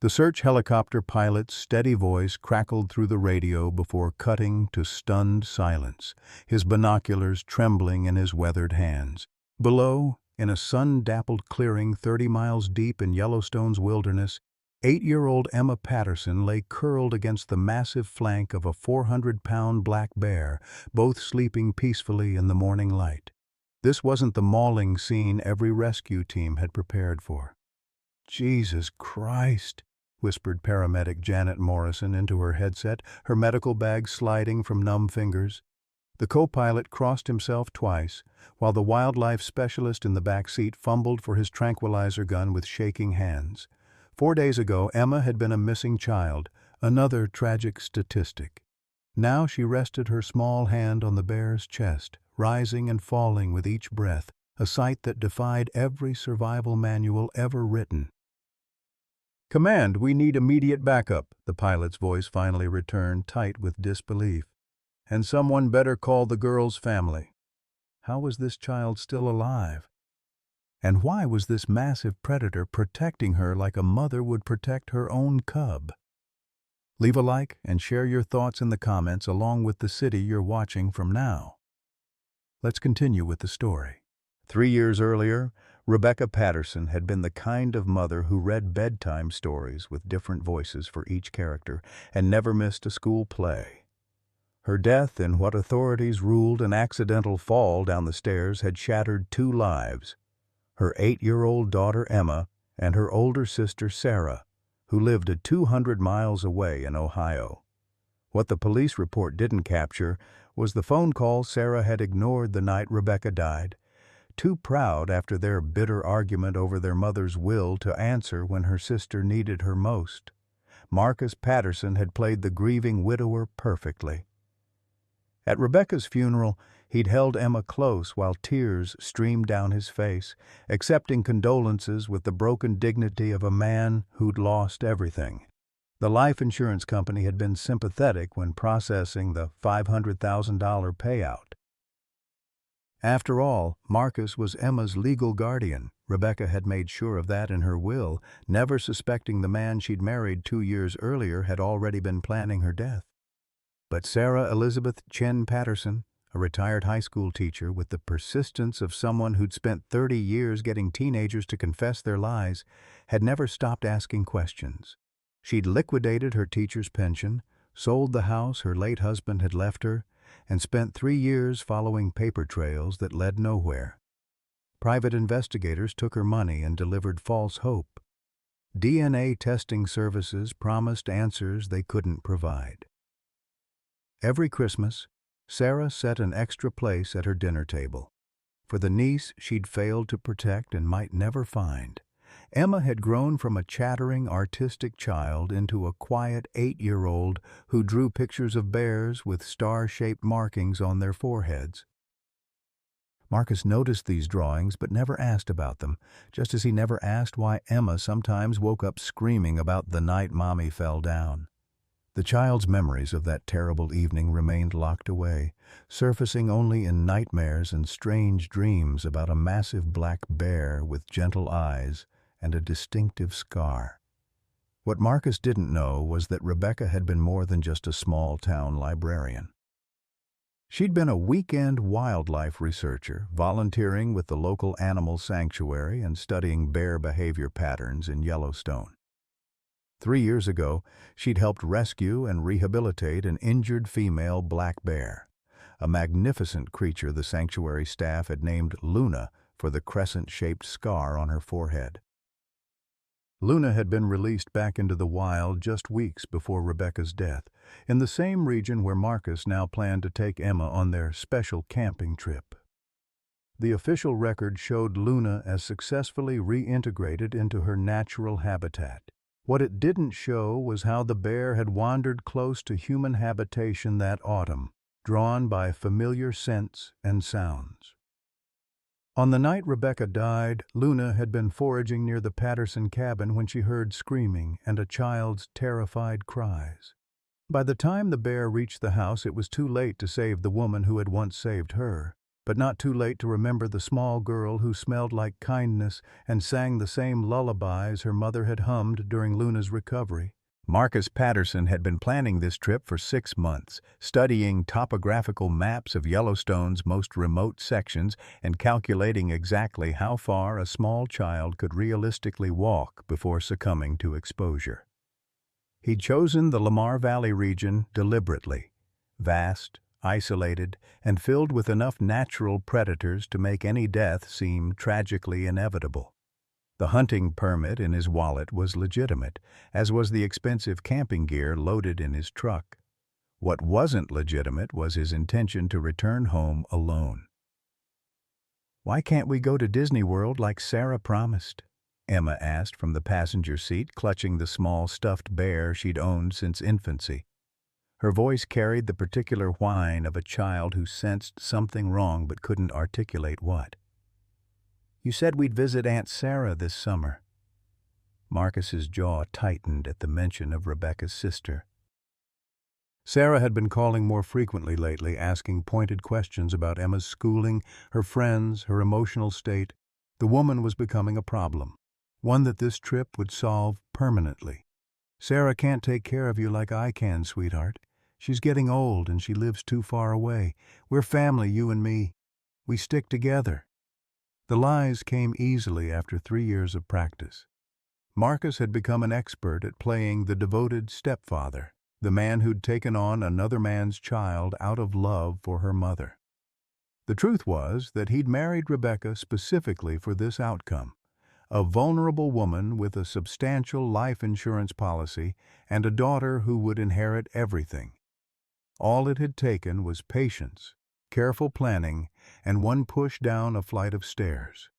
The search helicopter pilot's steady voice crackled through the radio before cutting to stunned silence, his binoculars trembling in his weathered hands. Below, in a sun-dappled clearing 30 miles deep in Yellowstone's wilderness, 8-year-old Emma Patterson lay curled against the massive flank of a 400-pound black bear, both sleeping peacefully in the morning light. This wasn't the mauling scene every rescue team had prepared for. "Jesus Christ," whispered paramedic Janet Morrison into her headset, her medical bag sliding from numb fingers. The co-pilot crossed himself twice, while the wildlife specialist in the back seat fumbled for his tranquilizer gun with shaking hands. 4 days ago, Emma had been a missing child, another tragic statistic. Now she rested her small hand on the bear's chest, rising and falling with each breath, a sight that defied every survival manual ever written. "Command, we need immediate backup," the pilot's voice finally returned, tight with disbelief. "And someone better call the girl's family." How was this child still alive? And why was this massive predator protecting her like a mother would protect her own cub? Leave a like and share your thoughts in the comments along with the city you're watching from now. Let's continue with the story. 3 years earlier, Rebecca Patterson had been the kind of mother who read bedtime stories with different voices for each character and never missed a school play. Her death in what authorities ruled an accidental fall down the stairs had shattered 2 lives: her 8-year-old daughter Emma and her older sister Sarah, who lived 200 miles away in Ohio. What the police report didn't capture was the phone call Sarah had ignored the night Rebecca died, too proud after their bitter argument over their mother's will to answer when her sister needed her most. Marcus Patterson had played the grieving widower perfectly. At Rebecca's funeral, he'd held Emma close while tears streamed down his face, accepting condolences with the broken dignity of a man who'd lost everything. The life insurance company had been sympathetic when processing the $500,000 payout. After all, Marcus was Emma's legal guardian. Rebecca had made sure of that in her will, never suspecting the man she'd married 2 years earlier had already been planning her death. But Sarah Elizabeth Chen Patterson, a retired high school teacher with the persistence of someone who'd spent 30 years getting teenagers to confess their lies, had never stopped asking questions. She'd liquidated her teacher's pension, sold the house her late husband had left her, and spent 3 years following paper trails that led nowhere. Private investigators took her money and delivered false hope. DNA testing services promised answers they couldn't provide. Every Christmas, Sarah set an extra place at her dinner table. For the niece she'd failed to protect and might never find, Emma had grown from a chattering, artistic child into a quiet 8-year-old who drew pictures of bears with star-shaped markings on their foreheads. Marcus noticed these drawings but never asked about them, just as he never asked why Emma sometimes woke up screaming about the night Mommy fell down. The child's memories of that terrible evening remained locked away, surfacing only in nightmares and strange dreams about a massive black bear with gentle eyes and a distinctive scar. What Marcus didn't know was that Rebecca had been more than just a small-town librarian. She'd been a weekend wildlife researcher, volunteering with the local animal sanctuary and studying bear behavior patterns in Yellowstone. 3 years ago, she'd helped rescue and rehabilitate an injured female black bear, a magnificent creature the sanctuary staff had named Luna for the crescent-shaped scar on her forehead. Luna had been released back into the wild just weeks before Rebecca's death, in the same region where Marcus now planned to take Emma on their special camping trip. The official record showed Luna as successfully reintegrated into her natural habitat. What it didn't show was how the bear had wandered close to human habitation that autumn, drawn by familiar scents and sounds. On the night Rebecca died, Luna had been foraging near the Patterson cabin when she heard screaming and a child's terrified cries. By the time the bear reached the house, it was too late to save the woman who had once saved her. but not too late to remember the small girl who smelled like kindness and sang the same lullabies her mother had hummed during Luna's recovery. Marcus Patterson had been planning this trip for 6 months, studying topographical maps of Yellowstone's most remote sections and calculating exactly how far a small child could realistically walk before succumbing to exposure. He'd chosen the Lamar Valley region deliberately, vast, isolated, and filled with enough natural predators to make any death seem tragically inevitable. The hunting permit in his wallet was legitimate, as was the expensive camping gear loaded in his truck. What wasn't legitimate was his intention to return home alone. "Why can't we go to Disney World like Sarah promised?" Emma asked from the passenger seat, clutching the small stuffed bear she'd owned since infancy. Her voice carried the particular whine of a child who sensed something wrong but couldn't articulate what. "You said we'd visit Aunt Sarah this summer." Marcus's jaw tightened at the mention of Rebecca's sister. Sarah had been calling more frequently lately, asking pointed questions about Emma's schooling, her friends, her emotional state. The woman was becoming a problem, one that this trip would solve permanently. "Sarah can't take care of you like I can, sweetheart. She's getting old and she lives too far away. We're family, you and me. We stick together." The lies came easily after 3 years of practice. Marcus had become an expert at playing the devoted stepfather, the man who'd taken on another man's child out of love for her mother. The truth was that he'd married Rebecca specifically for this outcome, a vulnerable woman with a substantial life insurance policy and a daughter who would inherit everything. All it had taken was patience, careful planning, and one push down a flight of stairs.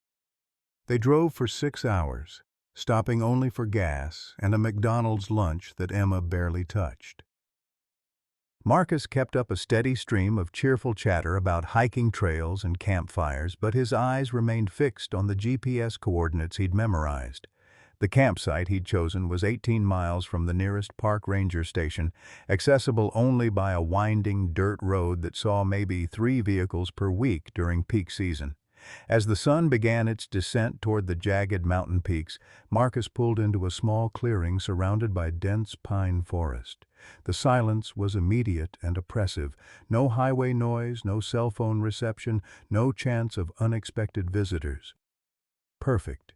They drove for 6 hours, stopping only for gas and a McDonald's lunch that Emma barely touched. Marcus kept up a steady stream of cheerful chatter about hiking trails and campfires, but his eyes remained fixed on the GPS coordinates he'd memorized. The campsite he'd chosen was 18 miles from the nearest park ranger station, accessible only by a winding dirt road that saw maybe 3 vehicles per week during peak season. As the sun began its descent toward the jagged mountain peaks, Marcus pulled into a small clearing surrounded by dense pine forest. The silence was immediate and oppressive. No highway noise, no cell phone reception, no chance of unexpected visitors. Perfect.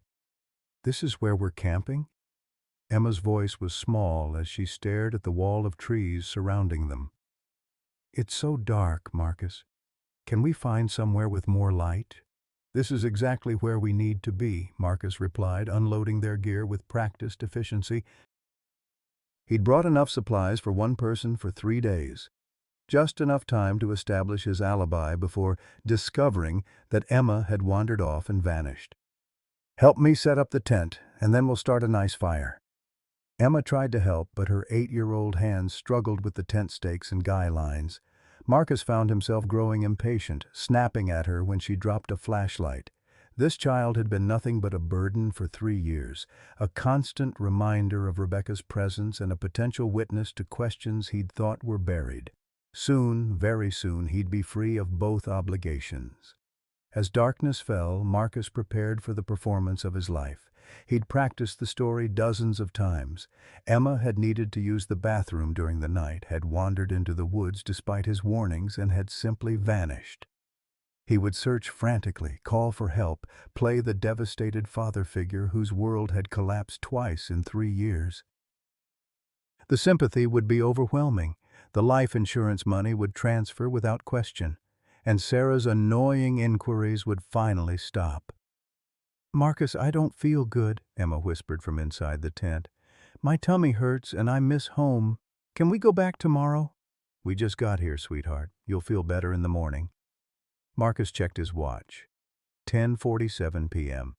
"This is where we're camping?" Emma's voice was small as she stared at the wall of trees surrounding them. "It's so dark, Marcus. Can we find somewhere with more light?" "This is exactly where we need to be," Marcus replied, unloading their gear with practiced efficiency. He'd brought enough supplies for one person for 3 days. Just enough time to establish his alibi before discovering that Emma had wandered off and vanished. "Help me set up the tent, and then we'll start a nice fire." Emma tried to help, but her 8-year-old hands struggled with the tent stakes and guy lines. Marcus found himself growing impatient, snapping at her when she dropped a flashlight. This child had been nothing but a burden for 3 years, a constant reminder of Rebecca's presence and a potential witness to questions he'd thought were buried. Soon, very soon, he'd be free of both obligations. As darkness fell, Marcus prepared for the performance of his life. He'd practiced the story dozens of times. Emma had needed to use the bathroom during the night, had wandered into the woods despite his warnings, and had simply vanished. He would search frantically, call for help, play the devastated father figure whose world had collapsed twice in 3 years. The sympathy would be overwhelming. The life insurance money would transfer without question, and Sarah's annoying inquiries would finally stop. "Marcus, I don't feel good," Emma whispered from inside the tent. "My tummy hurts and I miss home. Can we go back tomorrow?" "We just got here, sweetheart. You'll feel better in the morning." Marcus checked his watch. 10:47 p.m.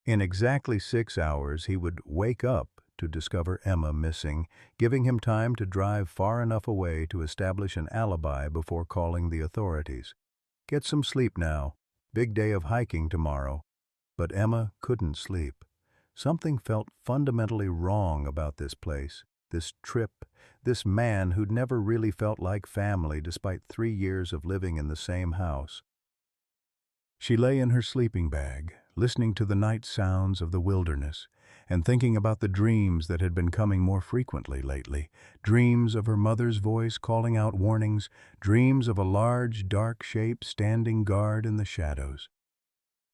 In exactly 6 hours, he would wake up to discover Emma missing, giving him time to drive far enough away to establish an alibi before calling the authorities. Get some sleep now. Big day of hiking tomorrow. But Emma couldn't sleep. Something felt fundamentally wrong about this place, this trip, this man who'd never really felt like family despite 3 years of living in the same house. She lay in her sleeping bag, listening to the night sounds of the wilderness, and thinking about the dreams that had been coming more frequently lately, dreams of her mother's voice calling out warnings, dreams of a large, dark shape standing guard in the shadows.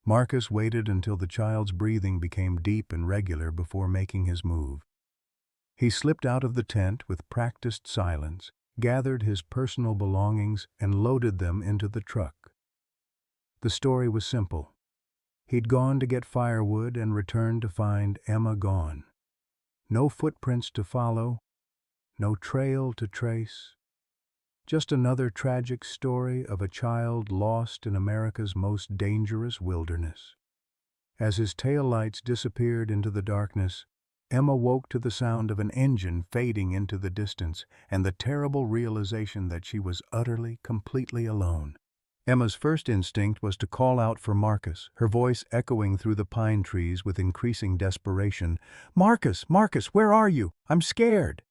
Marcus waited until the child's breathing became deep and regular before making his move. He slipped out of the tent with practiced silence, gathered his personal belongings, and loaded them into the truck. The story was simple. He'd gone to get firewood and returned to find Emma gone. No footprints to follow, no trail to trace. Just another tragic story of a child lost in America's most dangerous wilderness. As his taillights disappeared into the darkness, Emma woke to the sound of an engine fading into the distance and the terrible realization that she was utterly, completely alone. Emma's first instinct was to call out for Marcus, her voice echoing through the pine trees with increasing desperation. "Marcus, Marcus, where are you? I'm scared."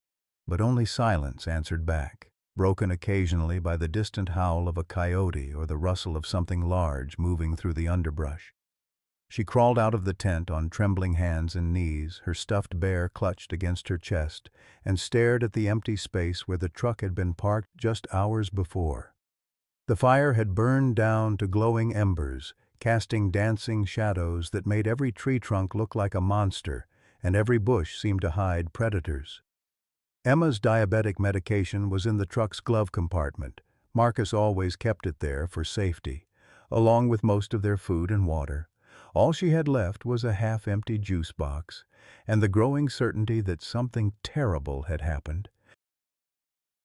But only silence answered back, broken occasionally by the distant howl of a coyote or the rustle of something large moving through the underbrush. She crawled out of the tent on trembling hands and knees, her stuffed bear clutched against her chest, and stared at the empty space where the truck had been parked just hours before. The fire had burned down to glowing embers, casting dancing shadows that made every tree trunk look like a monster, and every bush seemed to hide predators. Emma's diabetic medication was in the truck's glove compartment. Marcus always kept it there for safety, along with most of their food and water. All she had left was a half-empty juice box, and the growing certainty that something terrible had happened.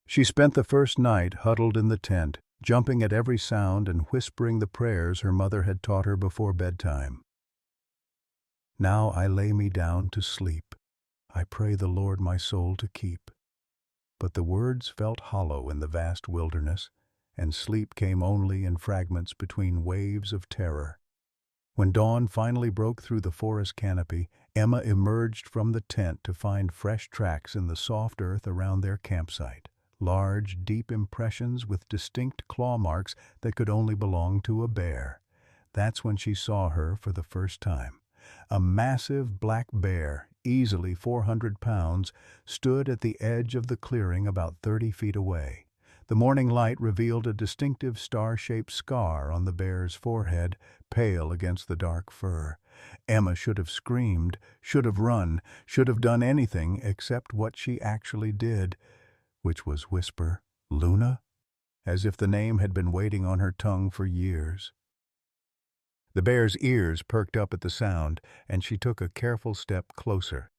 She spent the first night huddled in the tent, jumping at every sound and whispering the prayers her mother had taught her before bedtime. "Now I lay me down to sleep. I pray the Lord my soul to keep." But the words felt hollow in the vast wilderness, and sleep came only in fragments between waves of terror. When dawn finally broke through the forest canopy, Emma emerged from the tent to find fresh tracks in the soft earth around their campsite. Large, deep impressions with distinct claw marks that could only belong to a bear. That's when she saw her for the first time. A massive black bear, easily 400 pounds, stood at the edge of the clearing about 30 feet away. The morning light revealed a distinctive star-shaped scar on the bear's forehead, pale against the dark fur. Emma should have screamed, should have run, should have done anything except what she actually did, which was whisper, "Luna?" as if the name had been waiting on her tongue for years. The bear's ears perked up at the sound, and she took a careful step closer.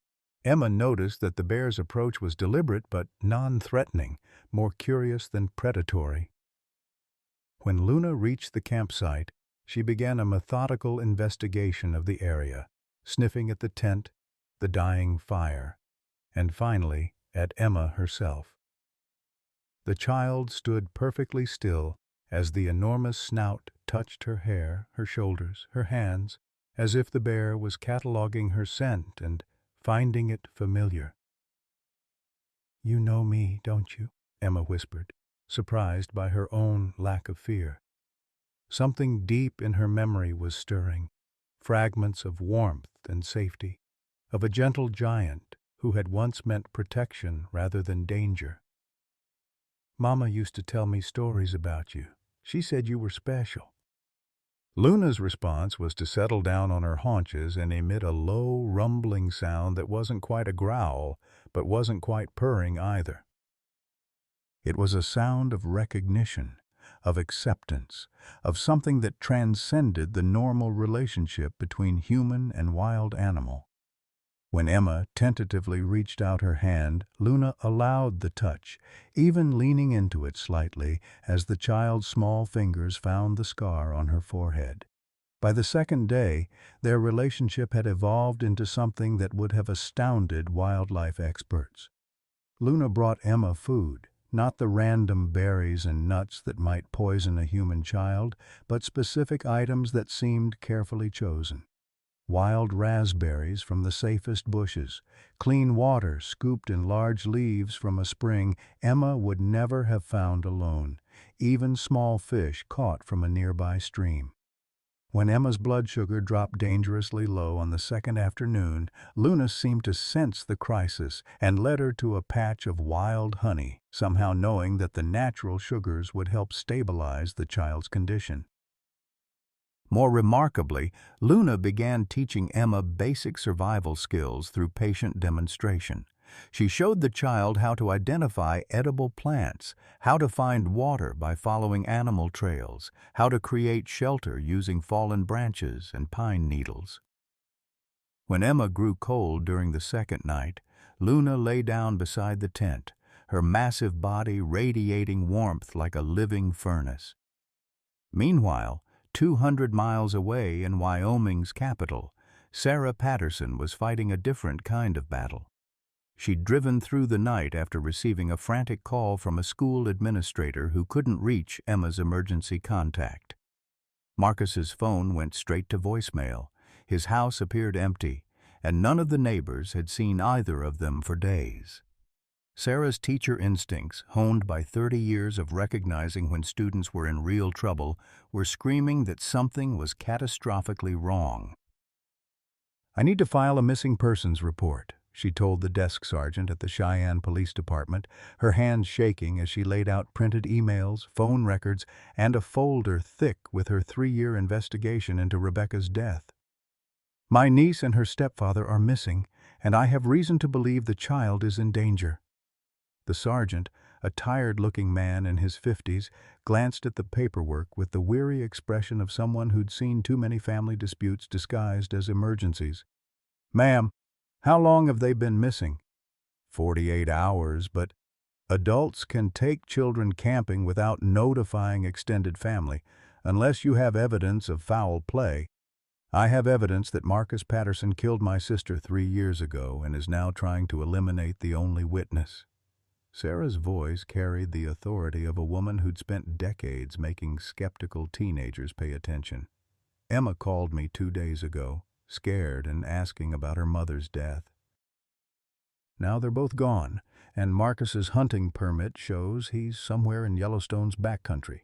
Emma noticed that the bear's approach was deliberate but non-threatening, more curious than predatory. When Luna reached the campsite, she began a methodical investigation of the area, sniffing at the tent, the dying fire, and finally at Emma herself. The child stood perfectly still as the enormous snout touched her hair, her shoulders, her hands, as if the bear was cataloging her scent and finding it familiar. "You know me, don't you?" Emma whispered, surprised by her own lack of fear. Something deep in her memory was stirring, fragments of warmth and safety, of a gentle giant who had once meant protection rather than danger. "Mama used to tell me stories about you. She said you were special." Luna's response was to settle down on her haunches and emit a low, rumbling sound that wasn't quite a growl, but wasn't quite purring either. It was a sound of recognition, of acceptance, of something that transcended the normal relationship between human and wild animal. When Emma tentatively reached out her hand, Luna allowed the touch, even leaning into it slightly as the child's small fingers found the scar on her forehead. By the second day, their relationship had evolved into something that would have astounded wildlife experts. Luna brought Emma food, not the random berries and nuts that might poison a human child, but specific items that seemed carefully chosen. Wild raspberries from the safest bushes, clean water scooped in large leaves from a spring Emma would never have found alone, even small fish caught from a nearby stream. When Emma's blood sugar dropped dangerously low on the second afternoon, Luna seemed to sense the crisis and led her to a patch of wild honey, somehow knowing that the natural sugars would help stabilize the child's condition. More remarkably, Luna began teaching Emma basic survival skills through patient demonstration. She showed the child how to identify edible plants, how to find water by following animal trails, how to create shelter using fallen branches and pine needles. When Emma grew cold during the second night, Luna lay down beside the tent, her massive body radiating warmth like a living furnace. Meanwhile, 200 miles away in Wyoming's capital, Sarah Patterson was fighting a different kind of battle. She'd driven through the night after receiving a frantic call from a school administrator who couldn't reach Emma's emergency contact. Marcus's phone went straight to voicemail. His house appeared empty, and none of the neighbors had seen either of them for days. Sarah's teacher instincts, honed by 30 years of recognizing when students were in real trouble, were screaming that something was catastrophically wrong. "I need to file a missing persons report," she told the desk sergeant at the Cheyenne Police Department, her hands shaking as she laid out printed emails, phone records, and a folder thick with her 3-year investigation into Rebecca's death. "My niece and her stepfather are missing, and I have reason to believe the child is in danger." The sergeant, a tired-looking man in his 50s, glanced at the paperwork with the weary expression of someone who'd seen too many family disputes disguised as emergencies. "Ma'am, how long have they been missing?" 48 hours, but adults can take children camping without notifying extended family, unless you have evidence of foul play. I have evidence that Marcus Patterson killed my sister 3 years ago and is now trying to eliminate the only witness. Sarah's voice carried the authority of a woman who'd spent decades making skeptical teenagers pay attention. "Emma called me 2 days ago, scared and asking about her mother's death. Now they're both gone, and Marcus's hunting permit shows he's somewhere in Yellowstone's backcountry."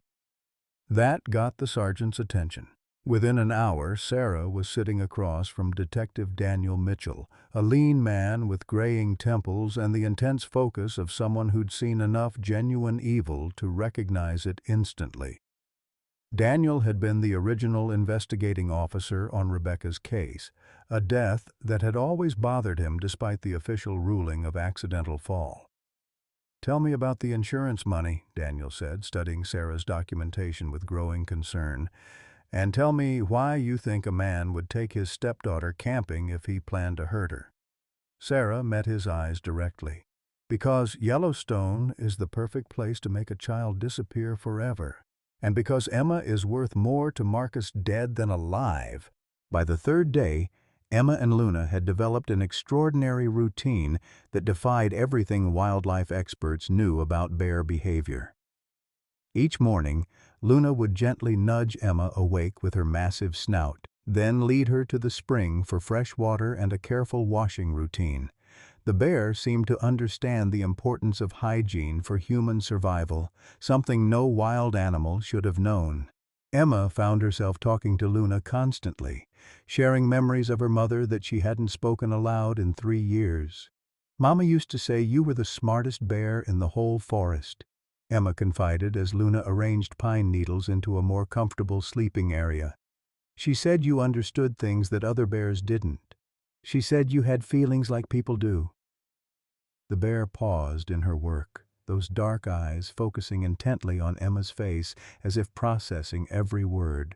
That got the sergeant's attention. Within an hour, Sarah was sitting across from Detective Daniel Mitchell, a lean man with graying temples and the intense focus of someone who'd seen enough genuine evil to recognize it instantly. Daniel had been the original investigating officer on Rebecca's case, a death that had always bothered him despite the official ruling of accidental fall. "Tell me about the insurance money," Daniel said, studying Sarah's documentation with growing concern. "And tell me why you think a man would take his stepdaughter camping if he planned to hurt her." Sarah met his eyes directly. "Because Yellowstone is the perfect place to make a child disappear forever. And because Emma is worth more to Marcus dead than alive." By the third day, Emma and Luna had developed an extraordinary routine that defied everything wildlife experts knew about bear behavior. Each morning, Luna would gently nudge Emma awake with her massive snout, then lead her to the spring for fresh water and a careful washing routine. The bear seemed to understand the importance of hygiene for human survival, something no wild animal should have known. Emma found herself talking to Luna constantly, sharing memories of her mother that she hadn't spoken aloud in 3 years. "Mama used to say you were the smartest bear in the whole forest," Emma confided as Luna arranged pine needles into a more comfortable sleeping area. "She said you understood things that other bears didn't. She said you had feelings like people do." The bear paused in her work, those dark eyes focusing intently on Emma's face as if processing every word.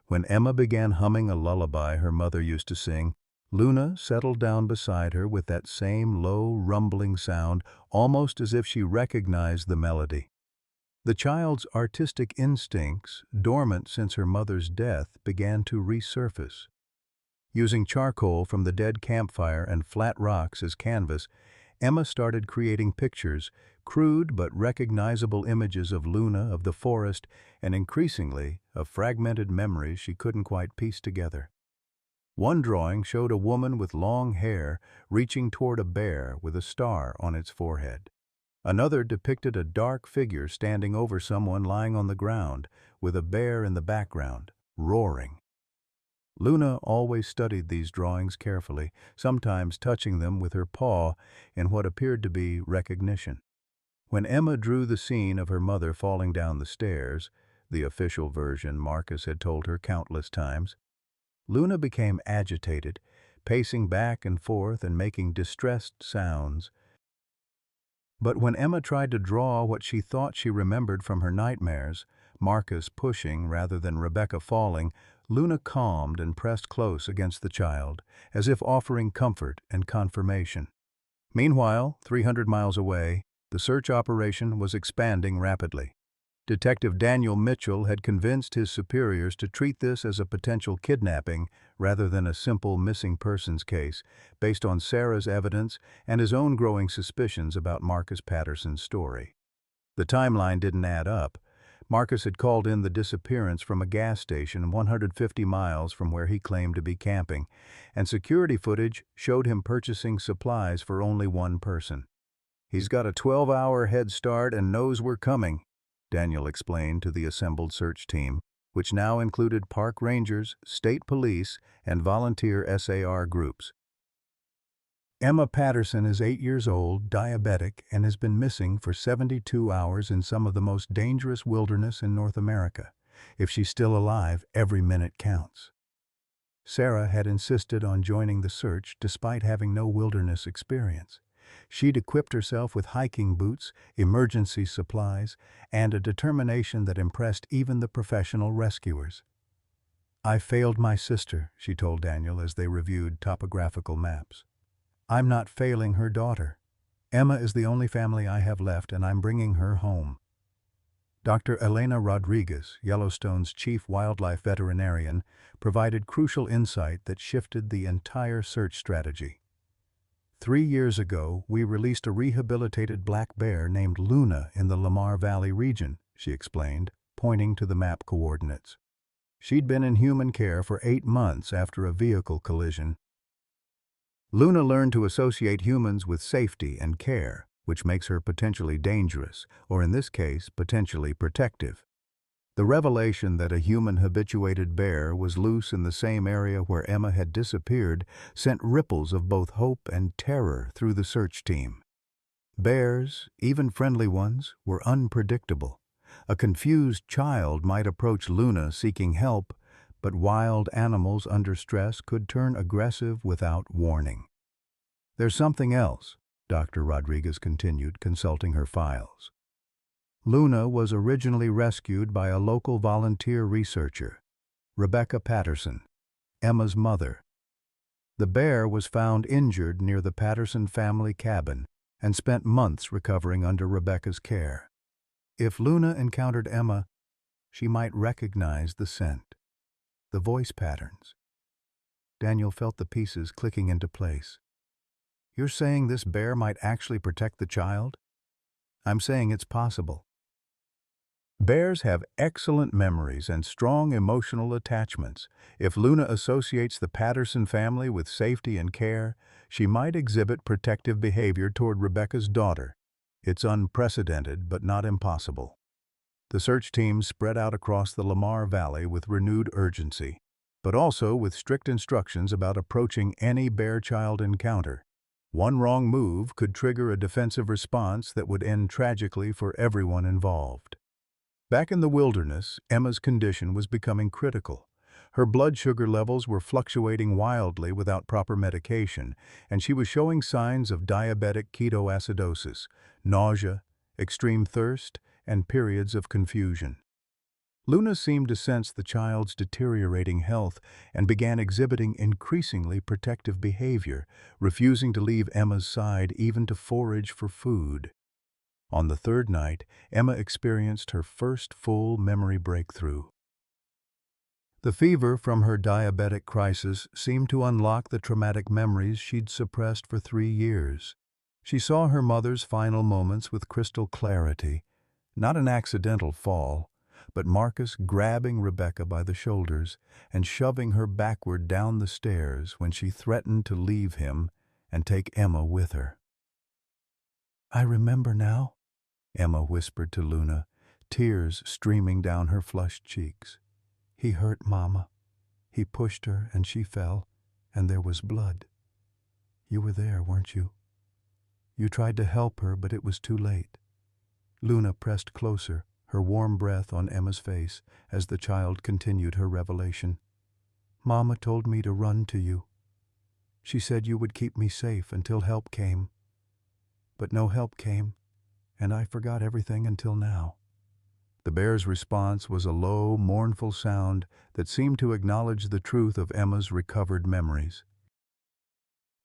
When Emma began humming a lullaby her mother used to sing, Luna settled down beside her with that same low, rumbling sound, almost as if she recognized the melody. The child's artistic instincts, dormant since her mother's death, began to resurface. Using charcoal from the dead campfire and flat rocks as canvas, Emma started creating pictures, crude but recognizable images of Luna, of the forest, and increasingly of fragmented memories she couldn't quite piece together. One drawing showed a woman with long hair reaching toward a bear with a star on its forehead. Another depicted a dark figure standing over someone lying on the ground, with a bear in the background, roaring. Luna always studied these drawings carefully, sometimes touching them with her paw in what appeared to be recognition. When Emma drew the scene of her mother falling down the stairs, the official version Marcus had told her countless times, Luna became agitated, pacing back and forth and making distressed sounds. But when Emma tried to draw what she thought she remembered from her nightmares, Marcus pushing rather than Rebecca falling, Luna calmed and pressed close against the child, as if offering comfort and confirmation. Meanwhile, 300 miles away, the search operation was expanding rapidly. Detective Daniel Mitchell had convinced his superiors to treat this as a potential kidnapping rather than a simple missing persons case, based on Sarah's evidence and his own growing suspicions about Marcus Patterson's story. The timeline didn't add up. Marcus had called in the disappearance from a gas station 150 miles from where he claimed to be camping, and security footage showed him purchasing supplies for only one person. "He's got a 12-hour head start and knows we're coming," Daniel explained to the assembled search team, which now included park rangers, state police, and volunteer SAR groups. Emma Patterson is 8 years old, diabetic, and has been missing for 72 hours in some of the most dangerous wilderness in North America. If she's still alive, every minute counts. Sarah had insisted on joining the search despite having no wilderness experience. She'd equipped herself with hiking boots, emergency supplies, and a determination that impressed even the professional rescuers. "I failed my sister," she told Daniel as they reviewed topographical maps. "I'm not failing her daughter. Emma is the only family I have left, and I'm bringing her home." Dr. Elena Rodriguez, Yellowstone's chief wildlife veterinarian, provided crucial insight that shifted the entire search strategy. 3 years ago, we released a rehabilitated black bear named Luna in the Lamar Valley region, she explained, pointing to the map coordinates. She'd been in human care for 8 months after a vehicle collision. Luna learned to associate humans with safety and care, which makes her potentially dangerous, or in this case, potentially protective. The revelation that a human-habituated bear was loose in the same area where Emma had disappeared sent ripples of both hope and terror through the search team. Bears, even friendly ones, were unpredictable. A confused child might approach Luna seeking help, but wild animals under stress could turn aggressive without warning. "There's something else," Dr. Rodriguez continued, consulting her files. Luna was originally rescued by a local volunteer researcher, Rebecca Patterson, Emma's mother. The bear was found injured near the Patterson family cabin and spent months recovering under Rebecca's care. If Luna encountered Emma, she might recognize the scent, the voice patterns. Daniel felt the pieces clicking into place. "You're saying this bear might actually protect the child?" "I'm saying it's possible." Bears have excellent memories and strong emotional attachments. If Luna associates the Patterson family with safety and care, she might exhibit protective behavior toward Rebecca's daughter. It's unprecedented, but not impossible. The search team spread out across the Lamar Valley with renewed urgency, but also with strict instructions about approaching any bear-child encounter. One wrong move could trigger a defensive response that would end tragically for everyone involved. Back in the wilderness, Emma's condition was becoming critical. Her blood sugar levels were fluctuating wildly without proper medication, and she was showing signs of diabetic ketoacidosis, nausea, extreme thirst, and periods of confusion. Luna seemed to sense the child's deteriorating health and began exhibiting increasingly protective behavior, refusing to leave Emma's side even to forage for food. On the third night, Emma experienced her first full memory breakthrough. The fever from her diabetic crisis seemed to unlock the traumatic memories she'd suppressed for 3 years. She saw her mother's final moments with crystal clarity, not an accidental fall, but Marcus grabbing Rebecca by the shoulders and shoving her backward down the stairs when she threatened to leave him and take Emma with her. "I remember now," Emma whispered to Luna, tears streaming down her flushed cheeks. He hurt Mama. He pushed her and she fell, and there was blood. You were there, weren't you? You tried to help her, but it was too late." Luna pressed closer, her warm breath on Emma's face as the child continued her revelation. "Mama told me to run to you. She said you would keep me safe until help came. But no help came, and I forgot everything until now." The bear's response was a low, mournful sound that seemed to acknowledge the truth of Emma's recovered memories.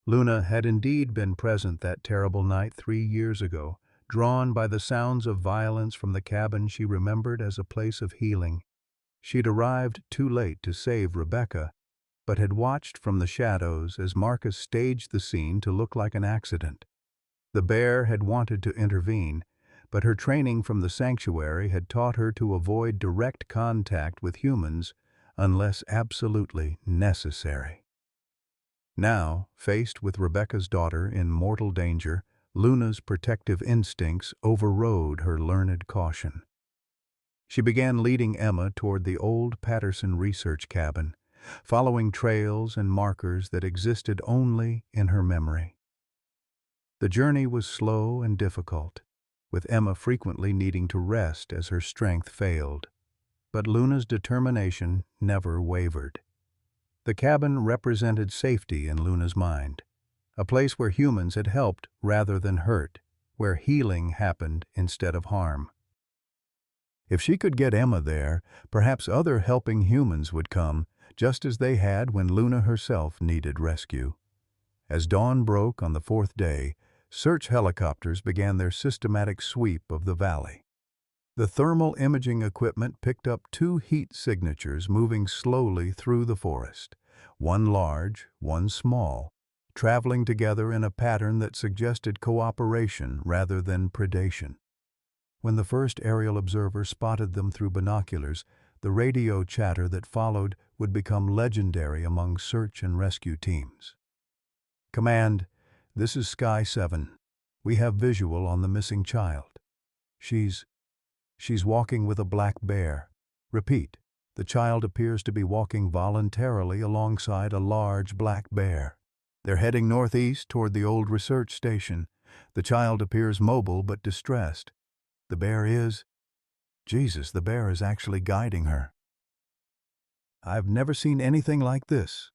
Luna had indeed been present that terrible night 3 years ago, drawn by the sounds of violence from the cabin she remembered as a place of healing. She'd arrived too late to save Rebecca, but had watched from the shadows as Marcus staged the scene to look like an accident. The bear had wanted to intervene, but her training from the sanctuary had taught her to avoid direct contact with humans unless absolutely necessary. Now, faced with Rebecca's daughter in mortal danger, Luna's protective instincts overrode her learned caution. She began leading Emma toward the old Patterson research cabin, following trails and markers that existed only in her memory. The journey was slow and difficult, with Emma frequently needing to rest as her strength failed. But Luna's determination never wavered. The cabin represented safety in Luna's mind, a place where humans had helped rather than hurt, where healing happened instead of harm. If she could get Emma there, perhaps other helping humans would come, just as they had when Luna herself needed rescue. As dawn broke on the 4th day, search helicopters began their systematic sweep of the valley. The thermal imaging equipment picked up 2 heat signatures moving slowly through the forest, one large, one small, traveling together in a pattern that suggested cooperation rather than predation. When the first aerial observer spotted them through binoculars, the radio chatter that followed would become legendary among search and rescue teams. "Command, this is Sky 7. We have visual on the missing child. She's walking with a black bear. Repeat, the child appears to be walking voluntarily alongside a large black bear. They're heading northeast toward the old research station. The child appears mobile but distressed. The bear is... Jesus, the bear is actually guiding her. I've never seen anything like this."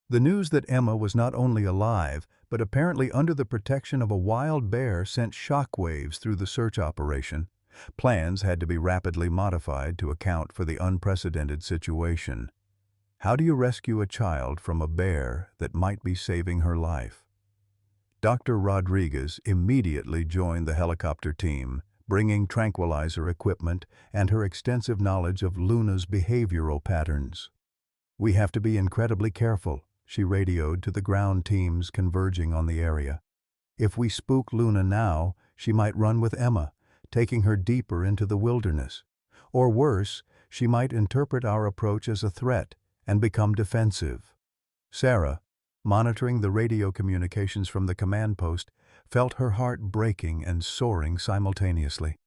The news that Emma was not only alive, but apparently under the protection of a wild bear sent shockwaves through the search operation. Plans had to be rapidly modified to account for the unprecedented situation. How do you rescue a child from a bear that might be saving her life? Dr. Rodriguez immediately joined the helicopter team, bringing tranquilizer equipment and her extensive knowledge of Luna's behavioral patterns. "We have to be incredibly careful," she radioed to the ground teams converging on the area. "If we spook Luna now, she might run with Emma, taking her deeper into the wilderness. Or worse, she might interpret our approach as a threat and become defensive." Sarah, monitoring the radio communications from the command post, felt her heart breaking and soaring simultaneously.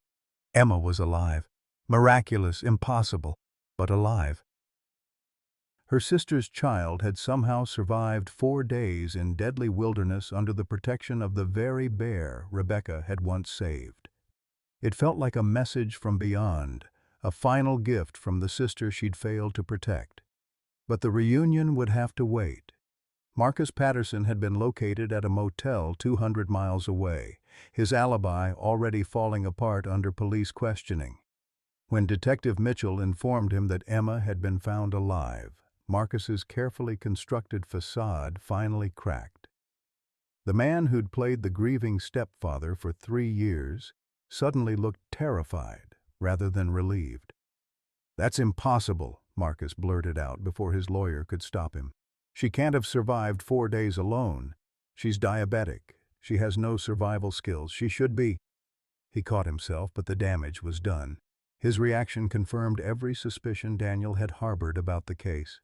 Emma was alive. Miraculous, impossible, but alive. Her sister's child had somehow survived 4 days in deadly wilderness under the protection of the very bear Rebecca had once saved. It felt like a message from beyond, a final gift from the sister she'd failed to protect. But the reunion would have to wait. Marcus Patterson had been located at a motel 200 miles away, his alibi already falling apart under police questioning. When Detective Mitchell informed him that Emma had been found alive, Marcus's carefully constructed facade finally cracked. The man who'd played the grieving stepfather for 3 years suddenly looked terrified rather than relieved. "That's impossible," Marcus blurted out before his lawyer could stop him. "She can't have survived 4 days alone. She's diabetic. She has no survival skills. She should be..." He caught himself, but the damage was done. His reaction confirmed every suspicion Daniel had harbored about the case.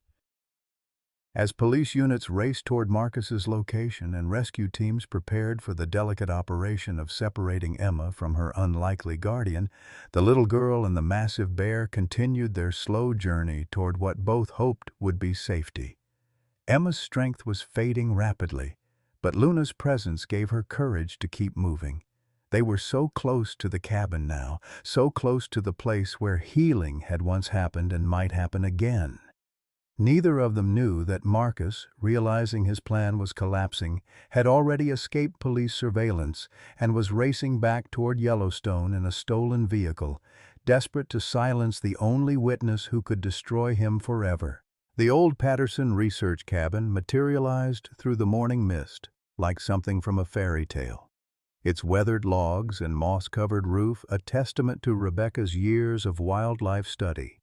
As police units raced toward Marcus's location and rescue teams prepared for the delicate operation of separating Emma from her unlikely guardian, the little girl and the massive bear continued their slow journey toward what both hoped would be safety. Emma's strength was fading rapidly, but Luna's presence gave her courage to keep moving. They were so close to the cabin now, so close to the place where healing had once happened and might happen again. Neither of them knew that Marcus, realizing his plan was collapsing, had already escaped police surveillance and was racing back toward Yellowstone in a stolen vehicle, desperate to silence the only witness who could destroy him forever. The old Patterson research cabin materialized through the morning mist, like something from a fairy tale. Its weathered logs and moss-covered roof a testament to Rebecca's years of wildlife study.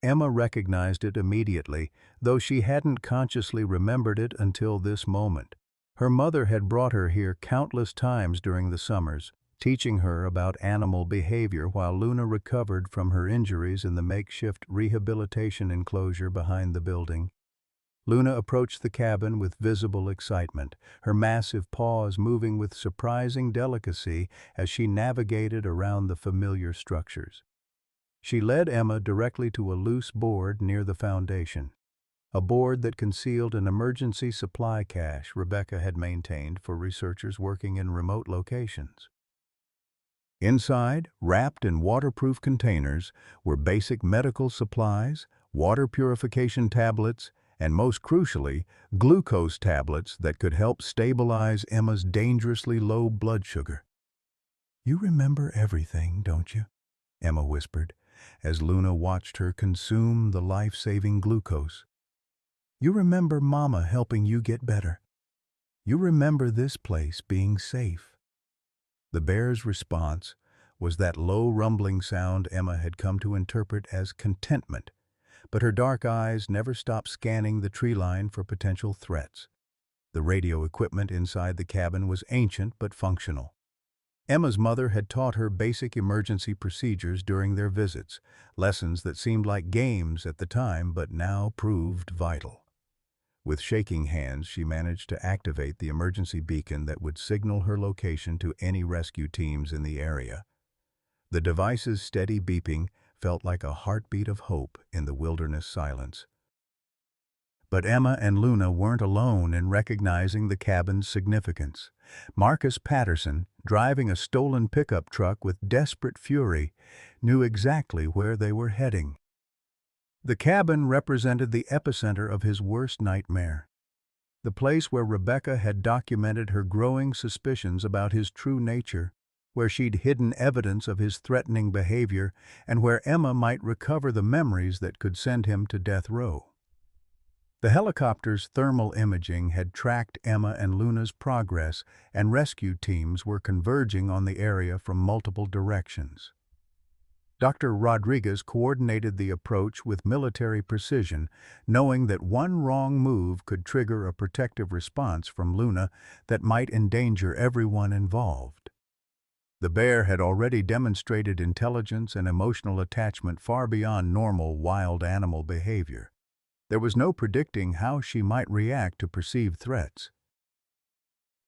Emma recognized it immediately, though she hadn't consciously remembered it until this moment. Her mother had brought her here countless times during the summers, teaching her about animal behavior while Luna recovered from her injuries in the makeshift rehabilitation enclosure behind the building. Luna approached the cabin with visible excitement, her massive paws moving with surprising delicacy as she navigated around the familiar structures. She led Emma directly to a loose board near the foundation, a board that concealed an emergency supply cache Rebecca had maintained for researchers working in remote locations. Inside, wrapped in waterproof containers, were basic medical supplies, water purification tablets, and most crucially, glucose tablets that could help stabilize Emma's dangerously low blood sugar. "You remember everything, don't you?" Emma whispered, as Luna watched her consume the life-saving glucose. "You remember Mama helping you get better. You remember this place being safe." The bear's response was that low rumbling sound Emma had come to interpret as contentment, but her dark eyes never stopped scanning the tree line for potential threats. The radio equipment inside the cabin was ancient but functional. Emma's mother had taught her basic emergency procedures during their visits, lessons that seemed like games at the time but now proved vital. With shaking hands, she managed to activate the emergency beacon that would signal her location to any rescue teams in the area. The device's steady beeping felt like a heartbeat of hope in the wilderness silence. But Emma and Luna weren't alone in recognizing the cabin's significance. Marcus Patterson, driving a stolen pickup truck with desperate fury, knew exactly where they were heading. The cabin represented the epicenter of his worst nightmare, the place where Rebecca had documented her growing suspicions about his true nature, where she'd hidden evidence of his threatening behavior, and where Emma might recover the memories that could send him to death row. The helicopter's thermal imaging had tracked Emma and Luna's progress, and rescue teams were converging on the area from multiple directions. Dr. Rodriguez coordinated the approach with military precision, knowing that one wrong move could trigger a protective response from Luna that might endanger everyone involved. The bear had already demonstrated intelligence and emotional attachment far beyond normal wild animal behavior. There was no predicting how she might react to perceived threats.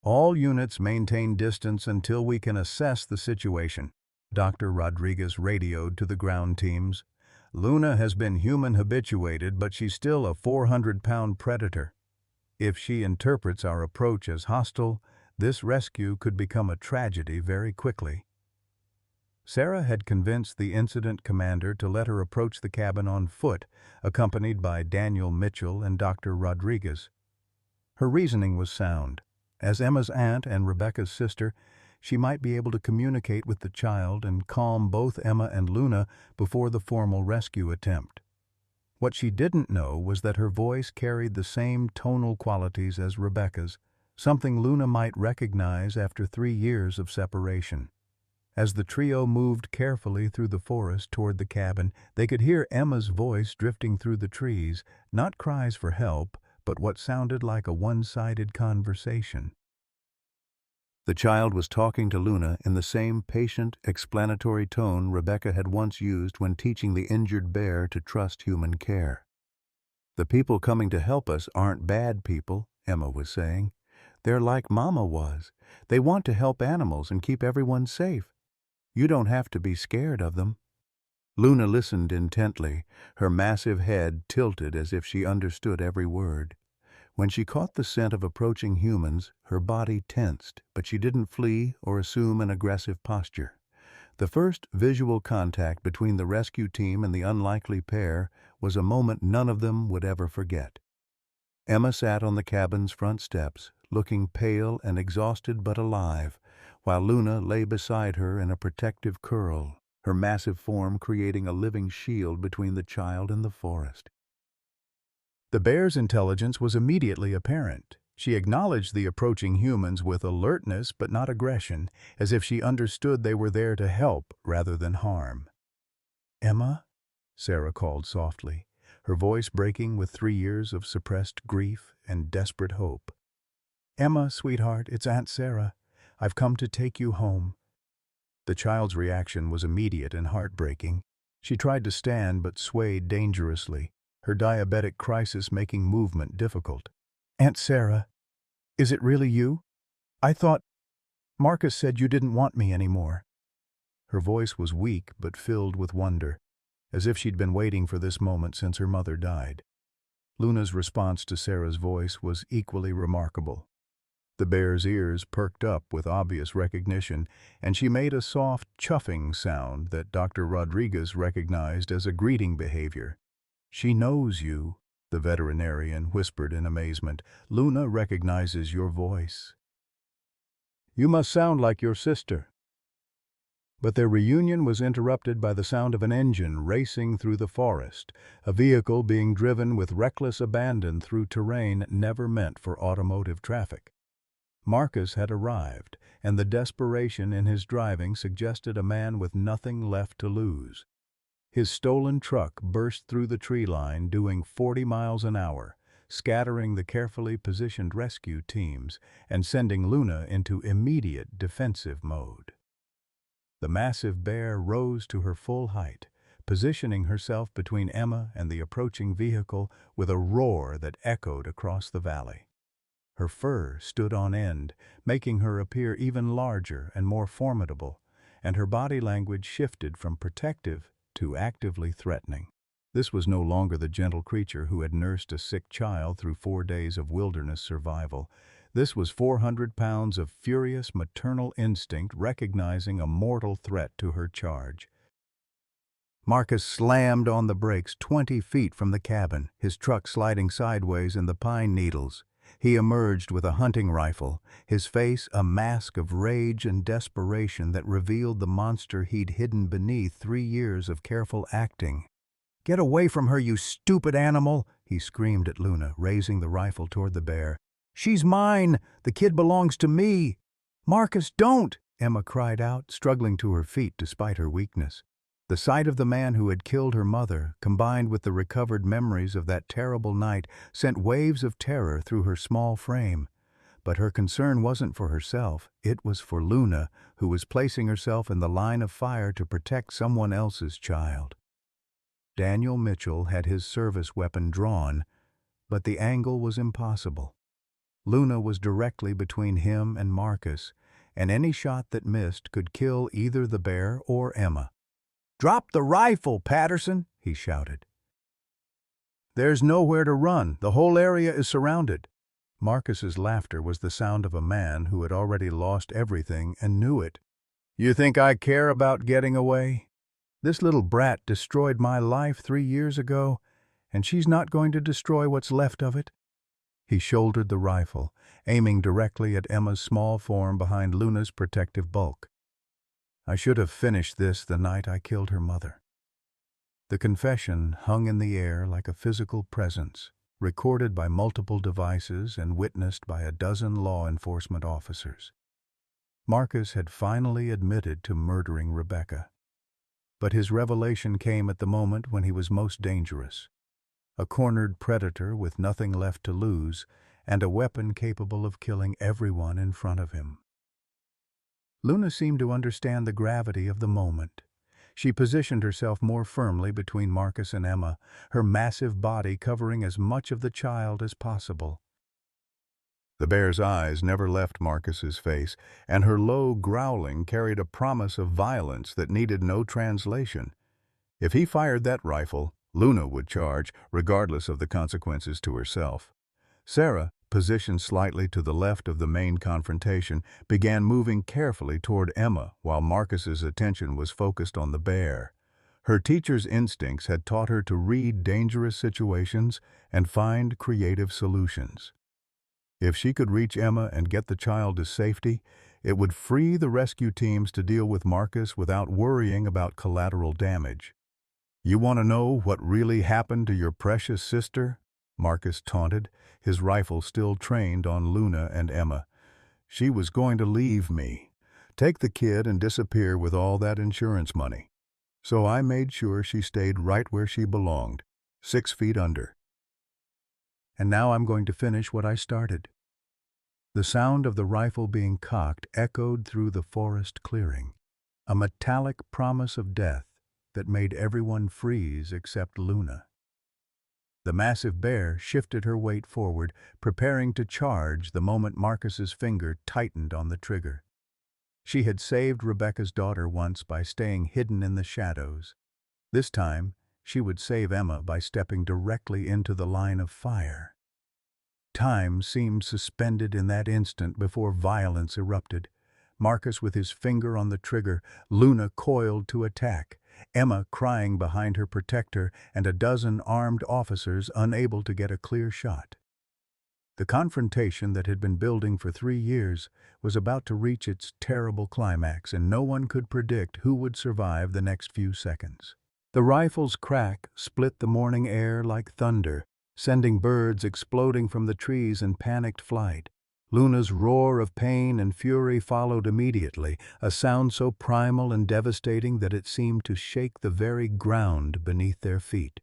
"All units maintain distance until we can assess the situation," Dr. Rodriguez radioed to the ground teams. "Luna has been human habituated, but she's still a 400-pound predator. If she interprets our approach as hostile, this rescue could become a tragedy very quickly." Sarah had convinced the incident commander to let her approach the cabin on foot, accompanied by Daniel Mitchell and Dr. Rodriguez. Her reasoning was sound. As Emma's aunt and Rebecca's sister, she might be able to communicate with the child and calm both Emma and Luna before the formal rescue attempt. What she didn't know was that her voice carried the same tonal qualities as Rebecca's, something Luna might recognize after 3 years of separation. As the trio moved carefully through the forest toward the cabin, they could hear Emma's voice drifting through the trees, not cries for help, but what sounded like a one-sided conversation. The child was talking to Luna in the same patient, explanatory tone Rebecca had once used when teaching the injured bear to trust human care. "The people coming to help us aren't bad people," Emma was saying. "They're like Mama was. They want to help animals and keep everyone safe. You don't have to be scared of them." Luna listened intently, her massive head tilted as if she understood every word. When she caught the scent of approaching humans, her body tensed, but she didn't flee or assume an aggressive posture. The first visual contact between the rescue team and the unlikely pair was a moment none of them would ever forget. Emma sat on the cabin's front steps, looking pale and exhausted but alive, while Luna lay beside her in a protective curl, her massive form creating a living shield between the child and the forest. The bear's intelligence was immediately apparent. She acknowledged the approaching humans with alertness but not aggression, as if she understood they were there to help rather than harm. "Emma?" Sarah called softly, her voice breaking with 3 years of suppressed grief and desperate hope. "Emma, sweetheart, it's Aunt Sarah. I've come to take you home." The child's reaction was immediate and heartbreaking. She tried to stand but swayed dangerously, her diabetic crisis making movement difficult. "Aunt Sarah, is it really you? I thought Marcus said you didn't want me anymore." Her voice was weak but filled with wonder, as if she'd been waiting for this moment since her mother died. Luna's response to Sarah's voice was equally remarkable. The bear's ears perked up with obvious recognition, and she made a soft, chuffing sound that Dr. Rodriguez recognized as a greeting behavior. "She knows you," the veterinarian whispered in amazement. "Luna recognizes your voice. You must sound like your sister." But their reunion was interrupted by the sound of an engine racing through the forest, a vehicle being driven with reckless abandon through terrain never meant for automotive traffic. Marcus had arrived, and the desperation in his driving suggested a man with nothing left to lose. His stolen truck burst through the tree line doing 40 miles an hour, scattering the carefully positioned rescue teams and sending Luna into immediate defensive mode. The massive bear rose to her full height, positioning herself between Emma and the approaching vehicle with a roar that echoed across the valley. Her fur stood on end, making her appear even larger and more formidable, and her body language shifted from protective to actively threatening. This was no longer the gentle creature who had nursed a sick child through 4 days of wilderness survival. This was 400 pounds of furious maternal instinct recognizing a mortal threat to her charge. Marcus slammed on the brakes 20 feet from the cabin, his truck sliding sideways in the pine needles. He emerged with a hunting rifle, his face a mask of rage and desperation that revealed the monster he'd hidden beneath 3 years of careful acting. "Get away from her, you stupid animal!" he screamed at Luna, raising the rifle toward the bear. "She's mine! The kid belongs to me!" "Marcus, don't!" Emma cried out, struggling to her feet despite her weakness. The sight of the man who had killed her mother, combined with the recovered memories of that terrible night, sent waves of terror through her small frame. But her concern wasn't for herself, it was for Luna, who was placing herself in the line of fire to protect someone else's child. Daniel Mitchell had his service weapon drawn, but the angle was impossible. Luna was directly between him and Marcus, and any shot that missed could kill either the bear or Emma. "Drop the rifle, Patterson!" he shouted. "There's nowhere to run. The whole area is surrounded." Marcus's laughter was the sound of a man who had already lost everything and knew it. "You think I care about getting away? This little brat destroyed my life 3 years ago, and she's not going to destroy what's left of it." He shouldered the rifle, aiming directly at Emma's small form behind Luna's protective bulk. "I should have finished this the night I killed her mother." The confession hung in the air like a physical presence, recorded by multiple devices and witnessed by a dozen law enforcement officers. Marcus had finally admitted to murdering Rebecca. But his revelation came at the moment when he was most dangerous. A cornered predator with nothing left to lose, and a weapon capable of killing everyone in front of him. Luna seemed to understand the gravity of the moment. She positioned herself more firmly between Marcus and Emma, her massive body covering as much of the child as possible. The bear's eyes never left Marcus's face, and her low growling carried a promise of violence that needed no translation. If he fired that rifle, Luna would charge, regardless of the consequences to herself. Sarah, positioned slightly to the left of the main confrontation, began moving carefully toward Emma while Marcus's attention was focused on the bear. Her teacher's instincts had taught her to read dangerous situations and find creative solutions. If she could reach Emma and get the child to safety, it would free the rescue teams to deal with Marcus without worrying about collateral damage. "You want to know what really happened to your precious sister?" Marcus taunted, his rifle still trained on Luna and Emma. "She was going to leave me, take the kid and disappear with all that insurance money. So I made sure she stayed right where she belonged, 6 feet under. And now I'm going to finish what I started." The sound of the rifle being cocked echoed through the forest clearing, a metallic promise of death that made everyone freeze except Luna. The massive bear shifted her weight forward, preparing to charge the moment Marcus's finger tightened on the trigger. She had saved Rebecca's daughter once by staying hidden in the shadows. This time, she would save Emma by stepping directly into the line of fire. Time seemed suspended in that instant before violence erupted. Marcus with his finger on the trigger, Luna coiled to attack, Emma crying behind her protector, and a dozen armed officers unable to get a clear shot. The confrontation that had been building for 3 years was about to reach its terrible climax, and no one could predict who would survive the next few seconds. The rifle's crack split the morning air like thunder, sending birds exploding from the trees in panicked flight. Luna's roar of pain and fury followed immediately, a sound so primal and devastating that it seemed to shake the very ground beneath their feet.